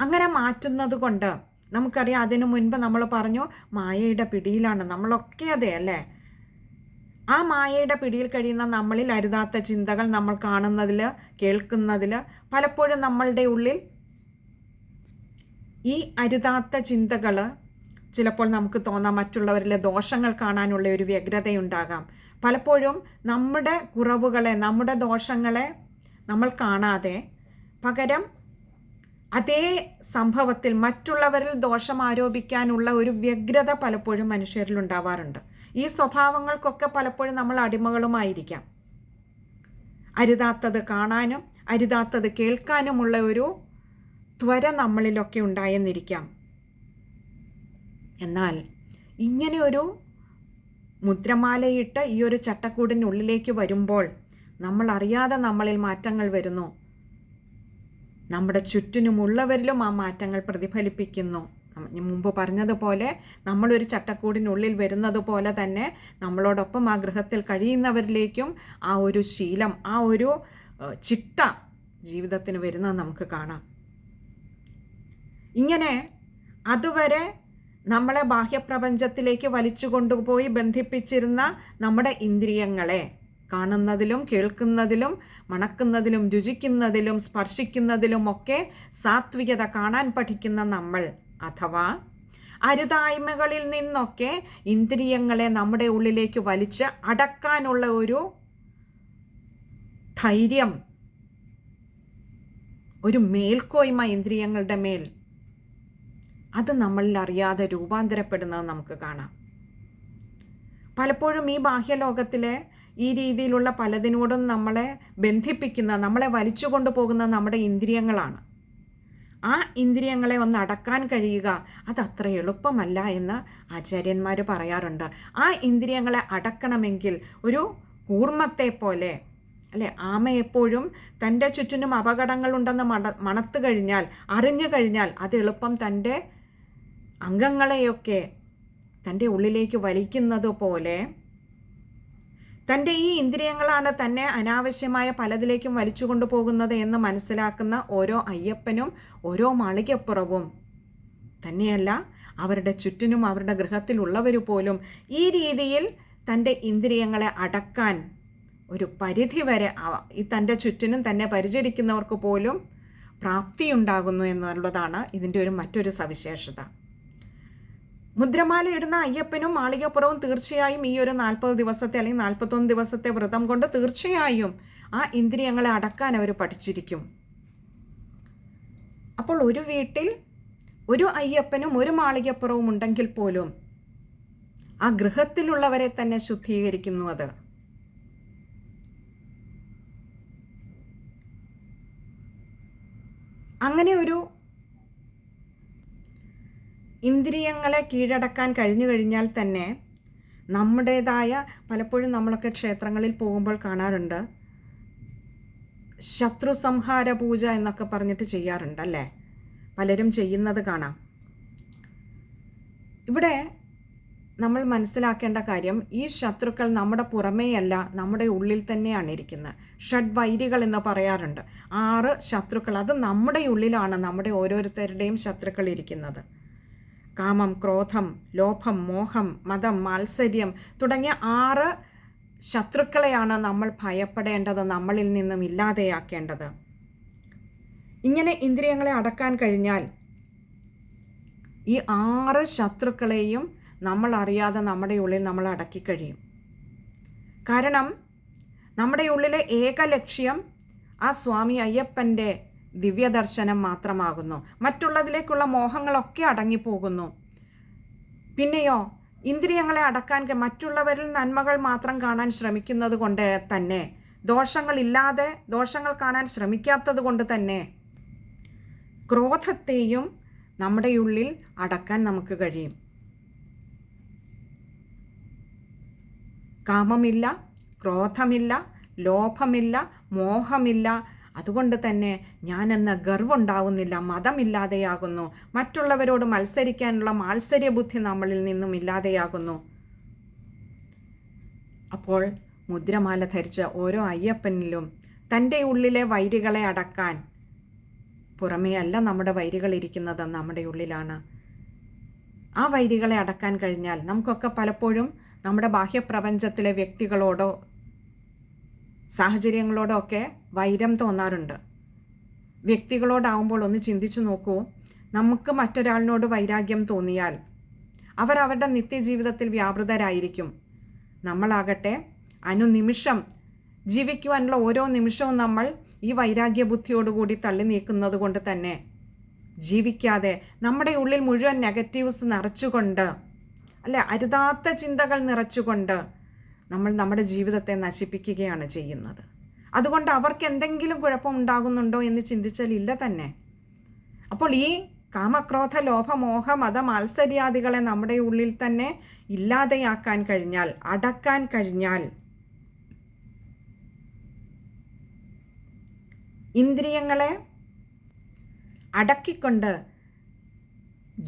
അങ്ങനെ മാറ്റുന്നത് കൊണ്ട് നമുക്കറിയാം, അതിനു മുൻപ് നമ്മൾ പറഞ്ഞു മായയുടെ പിടിയിലാണ് നമ്മളൊക്കെ, അതെ അല്ലേ? ആ മായയുടെ പിടിയിൽ കഴിയുന്ന നമ്മളിൽ അരുതാത്ത ചിന്തകൾ നമ്മൾ കാണുന്നതിൽ, കേൾക്കുന്നതിൽ പലപ്പോഴും നമ്മളുടെ ഉള്ളിൽ ഈ അരുതാത്ത ചിന്തകൾ ചിലപ്പോൾ നമുക്ക് തോന്നാം മറ്റുള്ളവരിലെ ദോഷങ്ങൾ കാണാനുള്ള ഒരു വ്യഗ്രതയുണ്ടാകാം. പലപ്പോഴും നമ്മുടെ കുറവുകളെ, നമ്മുടെ ദോഷങ്ങളെ നമ്മൾ കാണാതെ പകരം അതേ സംഭവത്തിൽ മറ്റുള്ളവരിൽ ദോഷം ആരോപിക്കാനുള്ള ഒരു വ്യഗ്രത പലപ്പോഴും മനുഷ്യരിൽ ഉണ്ടാവാറുണ്ട്. ഈ സ്വഭാവങ്ങൾക്കൊക്കെ പലപ്പോഴും നമ്മൾ അടിമകളുമായിരിക്കാം. അരുതാത്തത് കാണാനും അരുതാത്തത് കേൾക്കാനുമുള്ള ഒരു ത്വര നമ്മളിലൊക്കെ ഉണ്ടായെന്നിരിക്കാം. എന്നാൽ ഇങ്ങനെ ഒരു മുദ്രമാലയിട്ട് ഈ ഒരു ചട്ടക്കൂടിനുള്ളിലേക്ക് വരുമ്പോൾ നമ്മൾ അറിയാതെ നമ്മളിൽ മാറ്റങ്ങൾ വരുന്നു. നമ്മുടെ ചുറ്റിനുമുള്ളവരിലും ആ മാറ്റങ്ങൾ പ്രതിഫലിപ്പിക്കുന്നു. മുമ്പ് പറഞ്ഞതുപോലെ നമ്മളൊരു ചട്ടക്കൂടിനുള്ളിൽ വരുന്നത് പോലെ തന്നെ നമ്മളോടൊപ്പം ആ ഗൃഹത്തിൽ കഴിയുന്നവരിലേക്കും ആ ഒരു ശീലം, ആ ഒരു ചിട്ട ജീവിതത്തിന് വരുന്നത് നമുക്ക് കാണാം. ഇങ്ങനെ അതുവരെ നമ്മളെ ബാഹ്യപ്രപഞ്ചത്തിലേക്ക് വലിച്ചു കൊണ്ടുപോയി ബന്ധിപ്പിച്ചിരുന്ന നമ്മുടെ ഇന്ദ്രിയങ്ങളെ, കാണുന്നതിലും കേൾക്കുന്നതിലും മണക്കുന്നതിലും രുചിക്കുന്നതിലും സ്പർശിക്കുന്നതിലും ഒക്കെ സാത്വികത കാണാൻ പഠിക്കുന്ന നമ്മൾ, അഥവാ അരുതായ്മകളിൽ നിന്നൊക്കെ ഇന്ദ്രിയങ്ങളെ നമ്മുടെ ഉള്ളിലേക്ക് വലിച്ച് അടക്കാനുള്ള ഒരു ധൈര്യം, ഒരു മേൽക്കോയ്മ ഇന്ദ്രിയങ്ങളുടെ മേൽ, അത് നമ്മളിൽ അറിയാതെ രൂപാന്തരപ്പെടുന്നത് നമുക്ക് കാണാം. പലപ്പോഴും ഈ ബാഹ്യലോകത്തിലെ ഈ രീതിയിലുള്ള പലതിനോടും നമ്മളെ ബന്ധിപ്പിക്കുന്ന, നമ്മളെ വലിച്ചു കൊണ്ടുപോകുന്ന നമ്മുടെ ഇന്ദ്രിയങ്ങളാണ്. ആ ഇന്ദ്രിയങ്ങളെ ഒന്ന് അടക്കാൻ കഴിയുക അതത്ര എളുപ്പമല്ല എന്ന് ആചാര്യന്മാർ പറയാറുണ്ട്. ആ ഇന്ദ്രിയങ്ങളെ അടക്കണമെങ്കിൽ ഒരു കൂർമ്മത്തെ പോലെ, അല്ലെ, ആമ എപ്പോഴും തൻ്റെ ചുറ്റിനും അപകടങ്ങളുണ്ടെന്ന് മണത്ത് കഴിഞ്ഞാൽ, അറിഞ്ഞു കഴിഞ്ഞാൽ അത് എളുപ്പം തൻ്റെ അംഗങ്ങളെയൊക്കെ തൻ്റെ ഉള്ളിലേക്ക് വലിക്കുന്നത് പോലെ തൻ്റെ ഈ ഇന്ദ്രിയങ്ങളാണ് തന്നെ അനാവശ്യമായ പലതിലേക്കും വലിച്ചു കൊണ്ടുപോകുന്നത് എന്ന് മനസ്സിലാക്കുന്ന ഓരോ അയ്യപ്പനും ഓരോ മാളികപ്പുറവും തന്നെയല്ല, അവരുടെ ചുറ്റിനും അവരുടെ ഗൃഹത്തിലുള്ളവർ പോലും ഈ രീതിയിൽ തൻ്റെ ഇന്ദ്രിയങ്ങളെ അടക്കാൻ ഒരു പരിധി വരെ ഈ തൻ്റെ ചുറ്റിനും തന്നെ പരിചരിക്കുന്നവർക്ക് പോലും പ്രാപ്തിയുണ്ടാകുന്നു എന്നുള്ളതാണ് ഇതിൻ്റെ മറ്റൊരു സവിശേഷത. മുദ്രമാല ഇടുന്ന അയ്യപ്പനും മാളികപ്പുറവും തീർച്ചയായും ഈ 40 ദിവസത്തെ അല്ലെങ്കിൽ 41 ദിവസത്തെ വ്രതം കൊണ്ട് തീർച്ചയായും ആ ഇന്ദ്രിയങ്ങളെ അടക്കാൻ അവർ പഠിച്ചിരിക്കും. അപ്പോൾ ഒരു വീട്ടിൽ ഒരു അയ്യപ്പനും ഒരു മാളികപ്പുറവും ഉണ്ടെങ്കിൽ പോലും ആ ഗൃഹത്തിലുള്ളവരെ തന്നെ ശുദ്ധീകരിക്കുന്നു. അത് അങ്ങനെ ഒരു ഇന്ദ്രിയങ്ങളെ കീഴടക്കാൻ കഴിഞ്ഞു കഴിഞ്ഞാൽ തന്നെ നമ്മുടേതായ, പലപ്പോഴും നമ്മളൊക്കെ ക്ഷേത്രങ്ങളിൽ പോകുമ്പോൾ കാണാറുണ്ട്, ശത്രു സംഹാര പൂജ എന്നൊക്കെ പറഞ്ഞിട്ട് ചെയ്യാറുണ്ട്, അല്ലേ? പലരും ചെയ്യുന്നത് കാണാം. ഇവിടെ നമ്മൾ മനസ്സിലാക്കേണ്ട കാര്യം, ഈ ശത്രുക്കൾ നമ്മുടെ പുറമേയല്ല, നമ്മുടെ ഉള്ളിൽ തന്നെയാണ് ഇരിക്കുന്നത്. ഷഡ്വൈരികൾ എന്ന് പറയാറുണ്ട്. 6 ശത്രുക്കൾ, അത് നമ്മുടെ ഉള്ളിലാണ് നമ്മുടെ ഓരോരുത്തരുടെയും ശത്രുക്കൾ ഇരിക്കുന്നത്. കാമം, ക്രോധം, ലോഭം, മോഹം, മതം, മാത്സര്യം തുടങ്ങിയ 6 ശത്രുക്കളെയാണ് നമ്മൾ ഭയപ്പെടേണ്ടത്, നമ്മളിൽ നിന്നും ഇല്ലാതെയാക്കേണ്ടത്. ഇങ്ങനെ ഇന്ദ്രിയങ്ങളെ അടക്കാൻ കഴിഞ്ഞാൽ ഈ 6 ശത്രുക്കളെയും നമ്മൾ അറിയാതെ നമ്മുടെ ഉള്ളിൽ നമ്മൾ അടക്കി കഴിയും. കാരണം നമ്മുടെ ഉള്ളിലെ ഏക ലക്ഷ്യം ആ സ്വാമി അയ്യപ്പൻ്റെ ദിവ്യദർശനം മാത്രമാകുന്നു. മറ്റുള്ളതിലേക്കുള്ള മോഹങ്ങളൊക്കെ അടങ്ങിപ്പോകുന്നു. പിന്നെയോ ഇന്ദ്രിയങ്ങളെ അടക്കാൻ, മറ്റുള്ളവരിൽ നന്മകൾ മാത്രം കാണാൻ ശ്രമിക്കുന്നത് കൊണ്ട് തന്നെ, ദോഷങ്ങളില്ലാതെ ദോഷങ്ങൾ കാണാൻ ശ്രമിക്കാത്തത് കൊണ്ട് തന്നെ ക്രോധത്തെയും നമ്മുടെ ഉള്ളിൽ അടക്കാൻ നമുക്ക് കഴിയും. കാമമില്ല, ക്രോധമില്ല, ലോഭമില്ല, മോഹമില്ല. അതുകൊണ്ട് തന്നെ ഞാനെന്ന ഗർവുണ്ടാവുന്നില്ല, മതമില്ലാതെയാകുന്നു, മറ്റുള്ളവരോട് മത്സരിക്കാനുള്ള മാത്സര്യബുദ്ധി നമ്മളിൽ നിന്നും ഇല്ലാതെയാകുന്നു. അപ്പോൾ മുദ്രമാല ധരിച്ച ഓരോ അയ്യപ്പനിലും തൻ്റെ ഉള്ളിലെ വൈരികളെ അടക്കാൻ, പുറമേ അല്ല നമ്മുടെ വൈരികൾ ഇരിക്കുന്നത്, നമ്മുടെ ഉള്ളിലാണ്. ആ വൈരികളെ അടക്കാൻ കഴിഞ്ഞാൽ നമുക്കൊക്കെ പലപ്പോഴും നമ്മുടെ ബാഹ്യപ്രപഞ്ചത്തിലെ വ്യക്തികളോടോ സാഹചര്യങ്ങളോടോ ഒക്കെ വൈരം തോന്നാറുണ്ട്. വ്യക്തികളോടാവുമ്പോൾ ഒന്ന് ചിന്തിച്ചു നോക്കൂ, നമുക്ക് മറ്റൊരാളിനോട് വൈരാഗ്യം തോന്നിയാൽ അവരവരുടെ നിത്യജീവിതത്തിൽ വ്യാപൃതരായിരിക്കും. നമ്മളാകട്ടെ അനുനിമിഷം ജീവിക്കുവാനുള്ള ഓരോ നിമിഷവും നമ്മൾ ഈ വൈരാഗ്യ ബുദ്ധിയോടുകൂടി തള്ളി നീക്കുന്നത് കൊണ്ട് തന്നെ ജീവിക്കാതെ നമ്മുടെ ഉള്ളിൽ മുഴുവൻ നെഗറ്റീവ്സ് നിറച്ചുകൊണ്ട്, അല്ലെ, അരുതാത്ത ചിന്തകൾ നിറച്ചുകൊണ്ട് നമ്മൾ നമ്മുടെ ജീവിതത്തെ നശിപ്പിക്കുകയാണ് ചെയ്യുന്നത്. അതുകൊണ്ട് അവർക്ക് എന്തെങ്കിലും കുഴപ്പമുണ്ടാകുന്നുണ്ടോ എന്ന് ചിന്തിച്ചാൽ ഇല്ല തന്നെ. അപ്പോൾ ഈ കാമക്രോധ ലോഭമോഹ മത മാത്സര്യാദികളെ നമ്മുടെ ഉള്ളിൽ തന്നെ ഇല്ലാതെയാക്കാൻ കഴിഞ്ഞാൽ, അടക്കാൻ കഴിഞ്ഞാൽ, ഇന്ദ്രിയങ്ങളെ അടക്കിക്കൊണ്ട്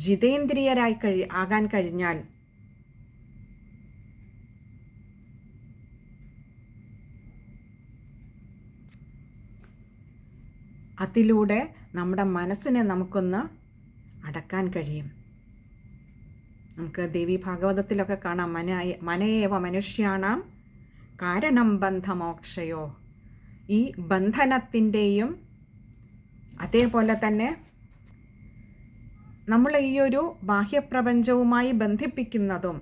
ജിതേന്ദ്രിയരായി ആകാൻ കഴിഞ്ഞാൽ അതിലൂടെ നമ്മുടെ മനസ്സിനെ നമുക്കൊന്ന് അടക്കാൻ കഴിയും. നമുക്ക് ദേവി ഭാഗവതത്തിലൊക്കെ കാണാം, മനയേവ മനുഷ്യാണാം കാരണം ബന്ധമോക്ഷയോ. ഈ ബന്ധനത്തിൻ്റെയും അതേപോലെ തന്നെ നമ്മൾ ഈ ഒരു ബാഹ്യപ്രപഞ്ചവുമായി ബന്ധിപ്പിക്കുന്നതും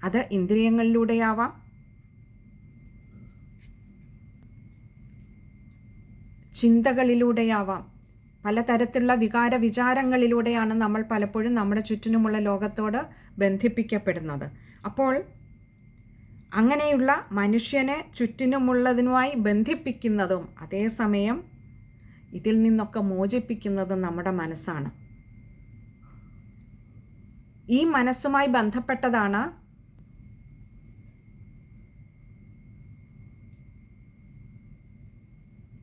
അത് ഇന്ദ്രിയങ്ങളിലൂടെയാവാം, ചിന്തകളിലൂടെയാവാം, പലതരത്തിലുള്ള വിചാരങ്ങളിലൂടെയാണ് നമ്മൾ പലപ്പോഴും നമ്മുടെ ചുറ്റിനുമുള്ള ലോകത്തോട് ബന്ധിപ്പിക്കപ്പെടുന്നത്. അപ്പോൾ അങ്ങനെയുള്ള മനുഷ്യനെ ചുറ്റിനുമുള്ളതിനുമായി ബന്ധിപ്പിക്കുന്നതും അതേസമയം ഇതിൽ നിന്നൊക്കെ മോചിപ്പിക്കുന്നതും നമ്മുടെ മനസ്സാണ്. ഈ മനസ്സുമായി ബന്ധപ്പെട്ടതാണ്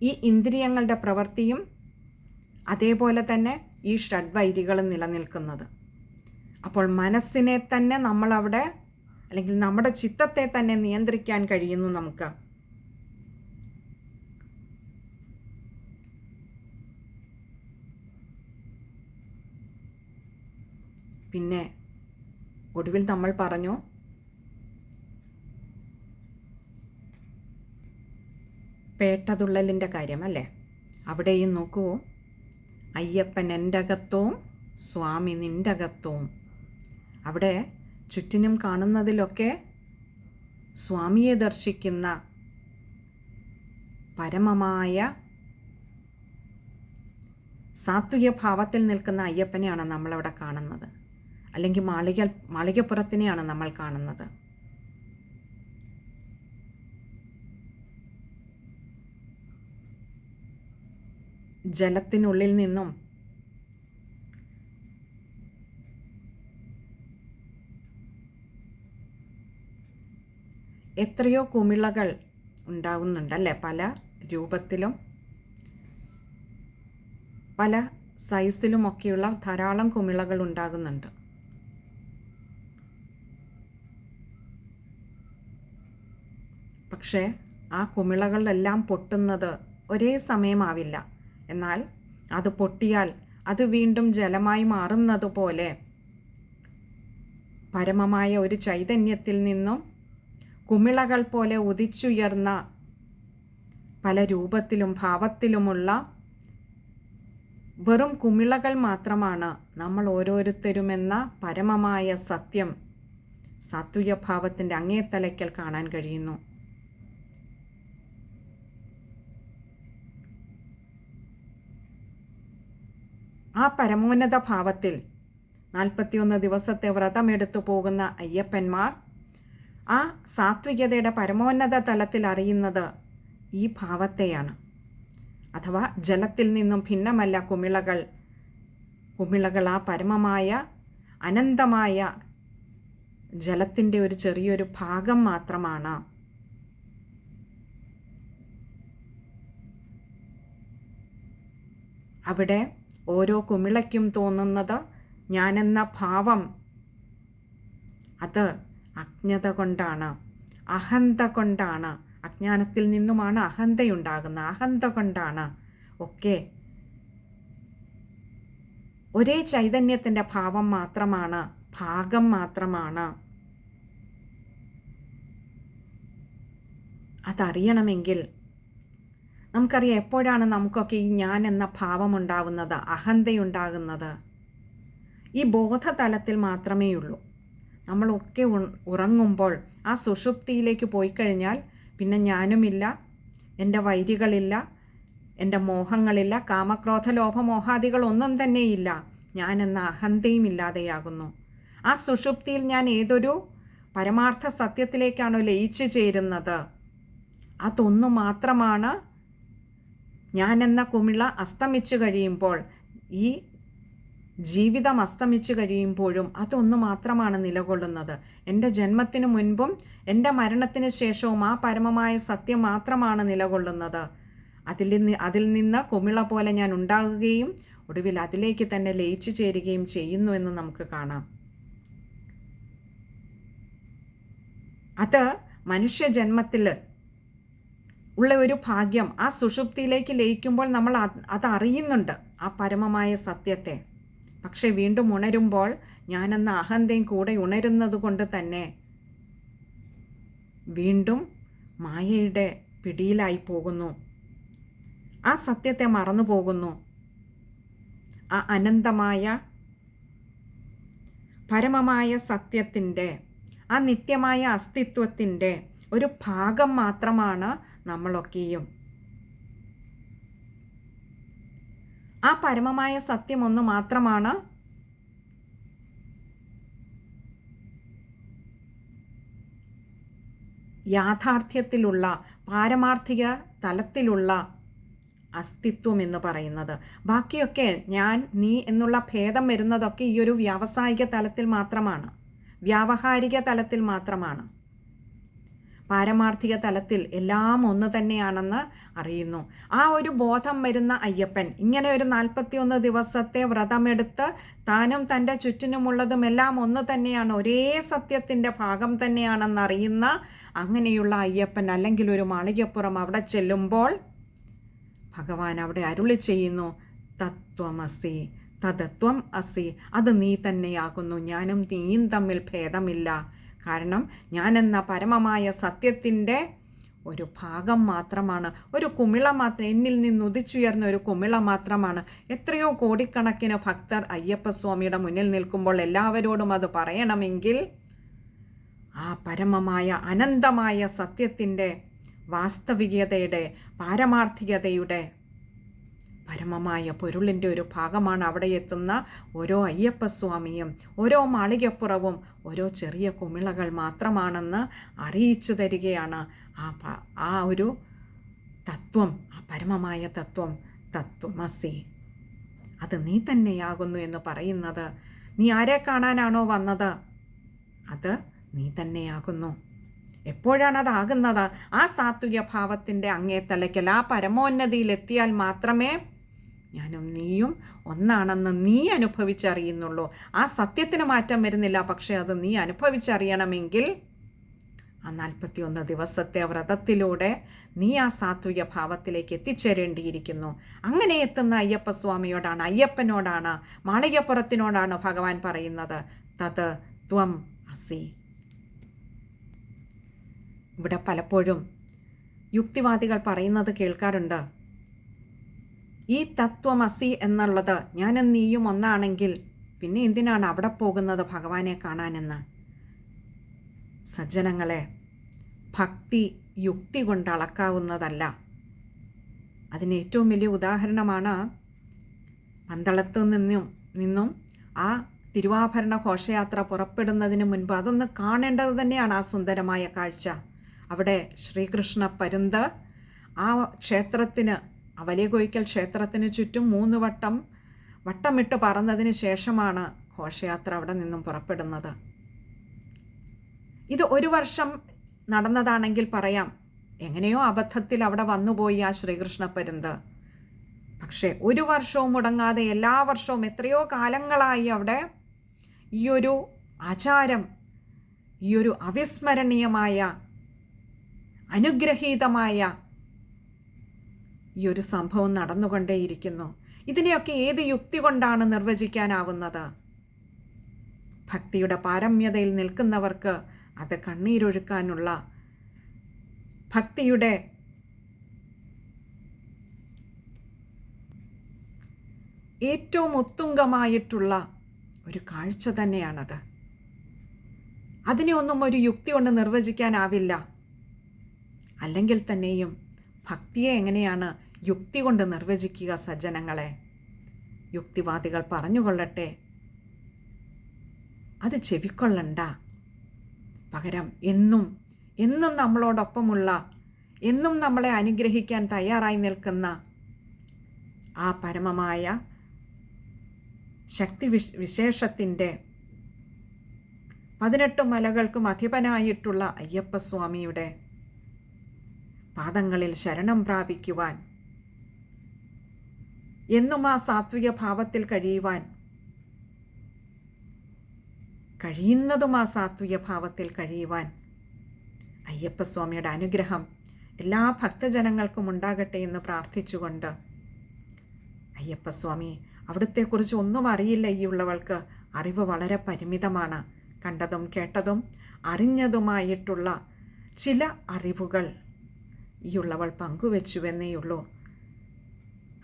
ഈ ഇന്ദ്രിയങ്ങളുടെ പ്രവൃത്തിയും അതേപോലെ തന്നെ ഈ ഷഡ്വൈരികളും നിലനിൽക്കുന്നത്. അപ്പോൾ മനസ്സിനെ തന്നെ നമ്മളവിടെ, അല്ലെങ്കിൽ നമ്മുടെ ചിത്തത്തെ തന്നെ നിയന്ത്രിക്കാൻ കഴിയുന്നു നമുക്ക്. പിന്നെ ഒടുവിൽ നമ്മൾ പറഞ്ഞു, പേട്ടതുള്ളലിൻ്റെ കാര്യം അല്ലേ? അവിടെയും നോക്കൂ, അയ്യപ്പൻ എൻ്റെ അകത്തവും സ്വാമി നിൻ്റെ അകത്തവും. അവിടെ ചുറ്റിനും കാണുന്നതിലൊക്കെ സ്വാമിയെ ദർശിക്കുന്ന പരമമായ സാത്വിക ഭാവത്തിൽ നിൽക്കുന്ന അയ്യപ്പനെയാണ് നമ്മളവിടെ കാണുന്നത്, അല്ലെങ്കിൽ മാളികപ്പുറത്തിനെയാണ് നമ്മൾ കാണുന്നത്. ജലത്തിനുള്ളിൽ നിന്നും എത്രയോ കുമിളകൾ ഉണ്ടാകുന്നുണ്ടല്ലേ? പല രൂപത്തിലും പല സൈസിലുമൊക്കെയുള്ള ധാരാളം കുമിളകൾ ഉണ്ടാകുന്നുണ്ട്. പക്ഷേ ആ കുമിളകളെല്ലാം പൊട്ടുന്നത് ഒരേ സമയമാവില്ല. എന്നാൽ അത് പൊട്ടിയാൽ അത് വീണ്ടും ജലമായി മാറുന്നത് പോലെ പരമമായ ഒരു ചൈതന്യത്തിൽ നിന്നും കുമിളകൾ പോലെ ഉദിച്ചുയർന്ന പല രൂപത്തിലും ഭാവത്തിലുമുള്ള വെറും കുമിളകൾ മാത്രമാണ് നമ്മൾ ഓരോരുത്തരുമെന്ന പരമമായ സത്യം സാത്വിക ഭാവത്തിൻ്റെ അങ്ങേത്തലയ്ക്കൽ കാണാൻ കഴിയുന്നു. ആ പരമോന്നത ഭാവത്തിൽ 41 ദിവസത്തെ വ്രതമെടുത്തു പോകുന്ന അയ്യപ്പന്മാർ ആ സാത്വികതയുടെ പരമോന്നത തലത്തിൽ അറിയുന്നത് ഈ ഭാവത്തെയാണ്. അഥവാ ജലത്തിൽ നിന്നും ഭിന്നമല്ല കുമിളകൾ. കുമിളകൾ ആ പരമമായ അനന്തമായ ജലത്തിൻ്റെ ഒരു ചെറിയൊരു ഭാഗം മാത്രമാണ്. അവിടെ ഓരോ കുമിളയ്ക്കും തോന്നുന്നത് ഞാനെന്ന ഭാവം, അത് അജ്ഞത കൊണ്ടാണ്, അഹന്ത കൊണ്ടാണ്. അജ്ഞാനത്തിൽ നിന്നുമാണ് അഹന്തയുണ്ടാകുന്നത്. അഹന്ത കൊണ്ടാണ്. ഒക്കെ ഒരേ ചൈതന്യത്തിൻ്റെ ഭാവം മാത്രമാണ്, ഭാഗം മാത്രമാണ്. അതറിയണമെങ്കിൽ നമുക്കറിയാം എപ്പോഴാണ് നമുക്കൊക്കെ ഈ ഞാൻ എന്ന ഭാവം ഉണ്ടാകുന്നത്, അഹന്തയുണ്ടാകുന്നത്. ഈ ബോധതലത്തിൽ മാത്രമേ ഉള്ളൂ. നമ്മളൊക്കെ ഉറങ്ങുമ്പോൾ ആ സുഷുപ്തിയിലേക്ക് പോയി കഴിഞ്ഞാൽ പിന്നെ ഞാനുമില്ല, എൻ്റെ വൈരികളില്ല, എൻ്റെ മോഹങ്ങളില്ല, കാമക്രോധ ലോഭമോഹാദികളൊന്നും തന്നെയില്ല. ഞാനെന്ന അഹന്തയും ഇല്ലാതെയാകുന്നു. ആ സുഷുപ്തിയിൽ ഞാൻ ഏതൊരു പരമാർത്ഥ സത്യത്തിലേക്കാണോ ലയിച്ചു ചേരുന്നത്, അതൊന്നു മാത്രമാണ്. ഞാനെന്ന കുമിള അസ്തമിച്ചു കഴിയുമ്പോൾ, ഈ ജീവിതം അസ്തമിച്ചു കഴിയുമ്പോഴും അതൊന്നു മാത്രമാണ് നിലകൊള്ളുന്നത്. എൻ്റെ ജന്മത്തിനു മുൻപും എൻ്റെ മരണത്തിന് ശേഷവും ആ പരമമായ സത്യം മാത്രമാണ് നിലകൊള്ളുന്നത്. അതിൽ നിന്ന് കുമിള പോലെ ഞാൻ ഉണ്ടാകുകയും ഒടുവിൽ അതിലേക്ക് തന്നെ ലയിച്ചു ചേരുകയും ചെയ്യുന്നു എന്ന് നമുക്ക് കാണാം. അത് മനുഷ്യജന്മത്തിൽ ഉള്ള ഒരു ഭാഗ്യം. ആ സുഷുപ്തിയിലേക്ക് ലയിക്കുമ്പോൾ നമ്മൾ അതറിയുന്നുണ്ട്, ആ പരമമായ സത്യത്തെ. പക്ഷേ വീണ്ടും ഉണരുമ്പോൾ ഞാനെന്ന അഹന്തയും കൂടെ ഉണരുന്നത് കൊണ്ട് തന്നെ വീണ്ടും മായയുടെ പിടിയിലായി പോകുന്നു. ആ സത്യത്തെ മറന്നു പോകുന്നു. ആ അനന്തമായ പരമമായ സത്യത്തിൻ്റെ, ആ നിത്യമായ അസ്തിത്വത്തിൻ്റെ ഒരു ഭാഗം മാത്രമാണ് നമ്മളൊക്കെയും. ആ പരമമായ സത്യം ഒന്ന് മാത്രമാണ് യാഥാർത്ഥ്യത്തിലുള്ള പാരമാർത്ഥിക തലത്തിലുള്ള അസ്തിത്വം എന്ന് പറയുന്നത്. ബാക്കിയൊക്കെ ഞാൻ നീ എന്നുള്ള ഭേദം വരുന്നതൊക്കെ ഈ ഒരു വ്യാവസായിക തലത്തിൽ മാത്രമാണ്, വ്യാവഹാരിക തലത്തിൽ മാത്രമാണ്. പാരമാർത്ഥിക തലത്തിൽ എല്ലാം ഒന്ന് തന്നെയാണെന്ന് അറിയുന്നു. ആ ഒരു ബോധം വരുന്ന അയ്യപ്പൻ ഇങ്ങനെ ഒരു 41 ദിവസത്തെ വ്രതമെടുത്ത് താനും തൻ്റെ ചുറ്റിനുമുള്ളതും എല്ലാം ഒന്ന് തന്നെയാണ്, ഒരേ സത്യത്തിൻ്റെ ഭാഗം തന്നെയാണെന്നറിയുന്ന അങ്ങനെയുള്ള അയ്യപ്പൻ അല്ലെങ്കിൽ ഒരു മാളികപ്പുറം അവിടെ ചെല്ലുമ്പോൾ ഭഗവാൻ അവിടെ അരുളി ചെയ്യുന്നു, തത്വമസി തദത്വം അസി, അത് നീ തന്നെയാകുന്നു, ഞാനും നീയും തമ്മിൽ ഭേദമില്ല. കാരണം ഞാനെന്ന പരമമായ സത്യത്തിൻ്റെ ഒരു ഭാഗം മാത്രമാണ്, ഒരു കുമിള മാത്രം, എന്നിൽ നിന്ന് ഉദിച്ചുയർന്ന ഒരു കുമിള മാത്രമാണ്. എത്രയോ കോടിക്കണക്കിന് ഭക്തർ അയ്യപ്പസ്വാമിയുടെ മുന്നിൽ നിൽക്കുമ്പോൾ എല്ലാവരോടും അത് പറയണമെങ്കിൽ ആ പരമമായ അനന്തമായ സത്യത്തിൻ്റെ വാസ്തവികതയുടെ പാരമാർത്ഥികതയുടെ പരമമായ പൊരുളിൻ്റെ ഒരു ഭാഗമാണ് അവിടെ എത്തുന്ന ഓരോ അയ്യപ്പസ്വാമിയും. ഓരോ മാളികപ്പുറവും ഓരോ ചെറിയ കുമിളകൾ മാത്രമാണെന്ന് അറിയിച്ചു തരികയാണ് ആ ഒരു തത്വം, ആ പരമമായ തത്വം, തത്വമസി. അത് നീ തന്നെയാകുന്നു എന്ന് പറയുന്നത്, നീ ആരെ കാണാനാണോ വന്നത് അത് നീ തന്നെയാകുന്നു. എപ്പോഴാണ് അതാകുന്നത്? ആ സാത്വിക ഭാവത്തിൻ്റെ അങ്ങേത്തലയ്ക്കൽ, ആ പരമോന്നതിയിലെത്തിയാൽ മാത്രമേ ഞാനും നീയും ഒന്നാണെന്ന് നീ അനുഭവിച്ചറിയുന്നുള്ളൂ. ആ സത്യത്തിന് മാറ്റം വരുന്നില്ല, പക്ഷേ അത് നീ അനുഭവിച്ചറിയണമെങ്കിൽ ആ 41 ദിവസത്തെ വ്രതത്തിലൂടെ നീ ആ സാത്വിക ഭാവത്തിലേക്ക് എത്തിച്ചേരേണ്ടിയിരിക്കുന്നു. അങ്ങനെ എത്തുന്ന അയ്യപ്പസ്വാമിയോടാണ്, അയ്യപ്പനോടാണ്, മാളികപ്പുറത്തിനോടാണ് ഭഗവാൻ പറയുന്നത്, തത് ത്വം അസി. ഇവിടെ പലപ്പോഴും യുക്തിവാദികൾ പറയുന്നത് കേൾക്കാറുണ്ട്, ഈ തത്വമസി എന്നുള്ളത് ഞാനും നീയും ഒന്നാണെങ്കിൽ പിന്നെ എന്തിനാണ് അവിടെ പോകുന്നത് ഭഗവാനെ കാണാനെന്ന്. സജ്ജനങ്ങളെ, ഭക്തി യുക്തി കൊണ്ട് അളക്കാവുന്നതല്ല. അതിന് ഏറ്റവും വലിയ ഉദാഹരണമാണ് പന്തളത്ത് നിന്നും ആ തിരുവാഭരണ ഘോഷയാത്ര പുറപ്പെടുന്നതിന് മുൻപ് അതൊന്ന് കാണേണ്ടത് തന്നെയാണ്. ആ സുന്ദരമായ കാഴ്ച, അവിടെ ശ്രീകൃഷ്ണ പരുന്ത് ആ ക്ഷേത്രത്തിന്, ആ വലിയ കോയിക്കൽ ക്ഷേത്രത്തിന് ചുറ്റും 3 വട്ടമിട്ട് പറന്നതിന് ശേഷമാണ് ഘോഷയാത്ര അവിടെ നിന്നും പുറപ്പെടുന്നത്. ഇത് 1 വർഷം നടന്നതാണെങ്കിൽ പറയാം, എങ്ങനെയോ അബദ്ധത്തിൽ അവിടെ വന്നുപോയി ആ ശ്രീകൃഷ്ണ പരുന്ത്. പക്ഷേ 1 വർഷവും മുടങ്ങാതെ എല്ലാ വർഷവും എത്രയോ കാലങ്ങളായി അവിടെ ഈ ഒരു ആചാരം, ഈ ഒരു അവിസ്മരണീയമായ അനുഗ്രഹീതമായ ഈ ഒരു സംഭവം നടന്നുകൊണ്ടേയിരിക്കുന്നു. ഇതിനെയൊക്കെ ഏത് യുക്തി കൊണ്ടാണ് നിർവചിക്കാനാവുന്നത്? ഭക്തിയുടെ പാരമ്യതയിൽ നിൽക്കുന്നവർക്ക് അത് കണ്ണീരൊഴുക്കാനുള്ള, ഭക്തിയുടെ ഏറ്റവും ഉത്തുംഗമായിട്ടുള്ള ഒരു കാഴ്ച തന്നെയാണത്. അതിനെ ഒന്നും ഒരു യുക്തി കൊണ്ട് നിർവചിക്കാനാവില്ല. അല്ലെങ്കിൽ തന്നെയും ഭക്തിയെ എങ്ങനെയാണ് യുക്തി കൊണ്ട് നിർവചിക്കുക സജ്ജനങ്ങളെ? യുക്തിവാദികൾ പറഞ്ഞുകൊള്ളട്ടെ, അത് ചെവിക്കൊള്ളണ്ട. പകരം എന്നും നമ്മളോടൊപ്പമുള്ള, എന്നും നമ്മളെ അനുഗ്രഹിക്കാൻ തയ്യാറായി നിൽക്കുന്ന ആ പരമമായ ശക്തി വിശേഷത്തിൻ്റെ 18 മലകൾക്കും അധിപനായിട്ടുള്ള അയ്യപ്പസ്വാമിയുടെ പാദങ്ങളിൽ ശരണം പ്രാപിക്കുവാൻ, എന്നും ആ സാത്വിക ഭാവത്തിൽ കഴിയുന്നതും ആ സാത്വിക ഭാവത്തിൽ കഴിയുവാൻ അയ്യപ്പസ്വാമിയുടെ അനുഗ്രഹം എല്ലാ ഭക്തജനങ്ങൾക്കും ഉണ്ടാകട്ടെ എന്ന് പ്രാർത്ഥിച്ചുകൊണ്ട്, അയ്യപ്പസ്വാമി അവിടുത്തെക്കുറിച്ച് ഒന്നും അറിയില്ല ഈ ഉള്ളവൾക്ക്, അറിവ് വളരെ പരിമിതമാണ്. കണ്ടതും കേട്ടതും അറിഞ്ഞതുമായിട്ടുള്ള ചില അറിവുകൾ ഈ ഉള്ളവൾ പങ്കുവെച്ചുവെന്നേയുള്ളൂ.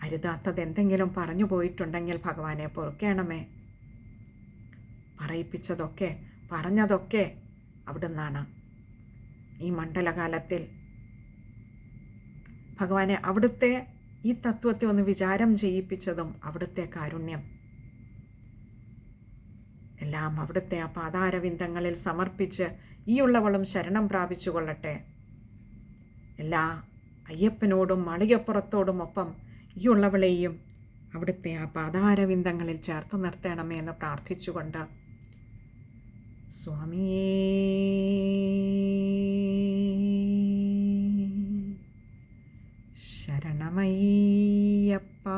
അരുതാത്തത് എന്തെങ്കിലും പറഞ്ഞു പോയിട്ടുണ്ടെങ്കിൽ ഭഗവാനെ പൊറുക്കേണമേ. പറയിപ്പിച്ചതൊക്കെ പറഞ്ഞതൊക്കെ അവിടുന്നാണ്. ഈ മണ്ഡലകാലത്തിൽ ഭഗവാനെ അവിടുത്തെ ഈ തത്വത്തെ ഒന്ന് വിചാരം ചെയ്യിപ്പിച്ചതും അവിടുത്തെ കാരുണ്യം. എല്ലാം അവിടുത്തെ ആ പാതാരവിന്ദങ്ങളിൽ സമർപ്പിച്ച് ഈ ഉള്ളവളും ശരണം പ്രാപിച്ചു കൊള്ളട്ടെ. എല്ലാ അയ്യപ്പനോടും മാളികപ്പുറത്തോടുമൊപ്പം ഈ ഉള്ളവളെയും അവിടുത്തെ ആ പാതാരവിന്ദങ്ങളിൽ ചേർത്ത് നിർത്തണമേ എന്ന് പ്രാർത്ഥിച്ചുകൊണ്ട് സ്വാമിയേ ശരണമയ്യപ്പ.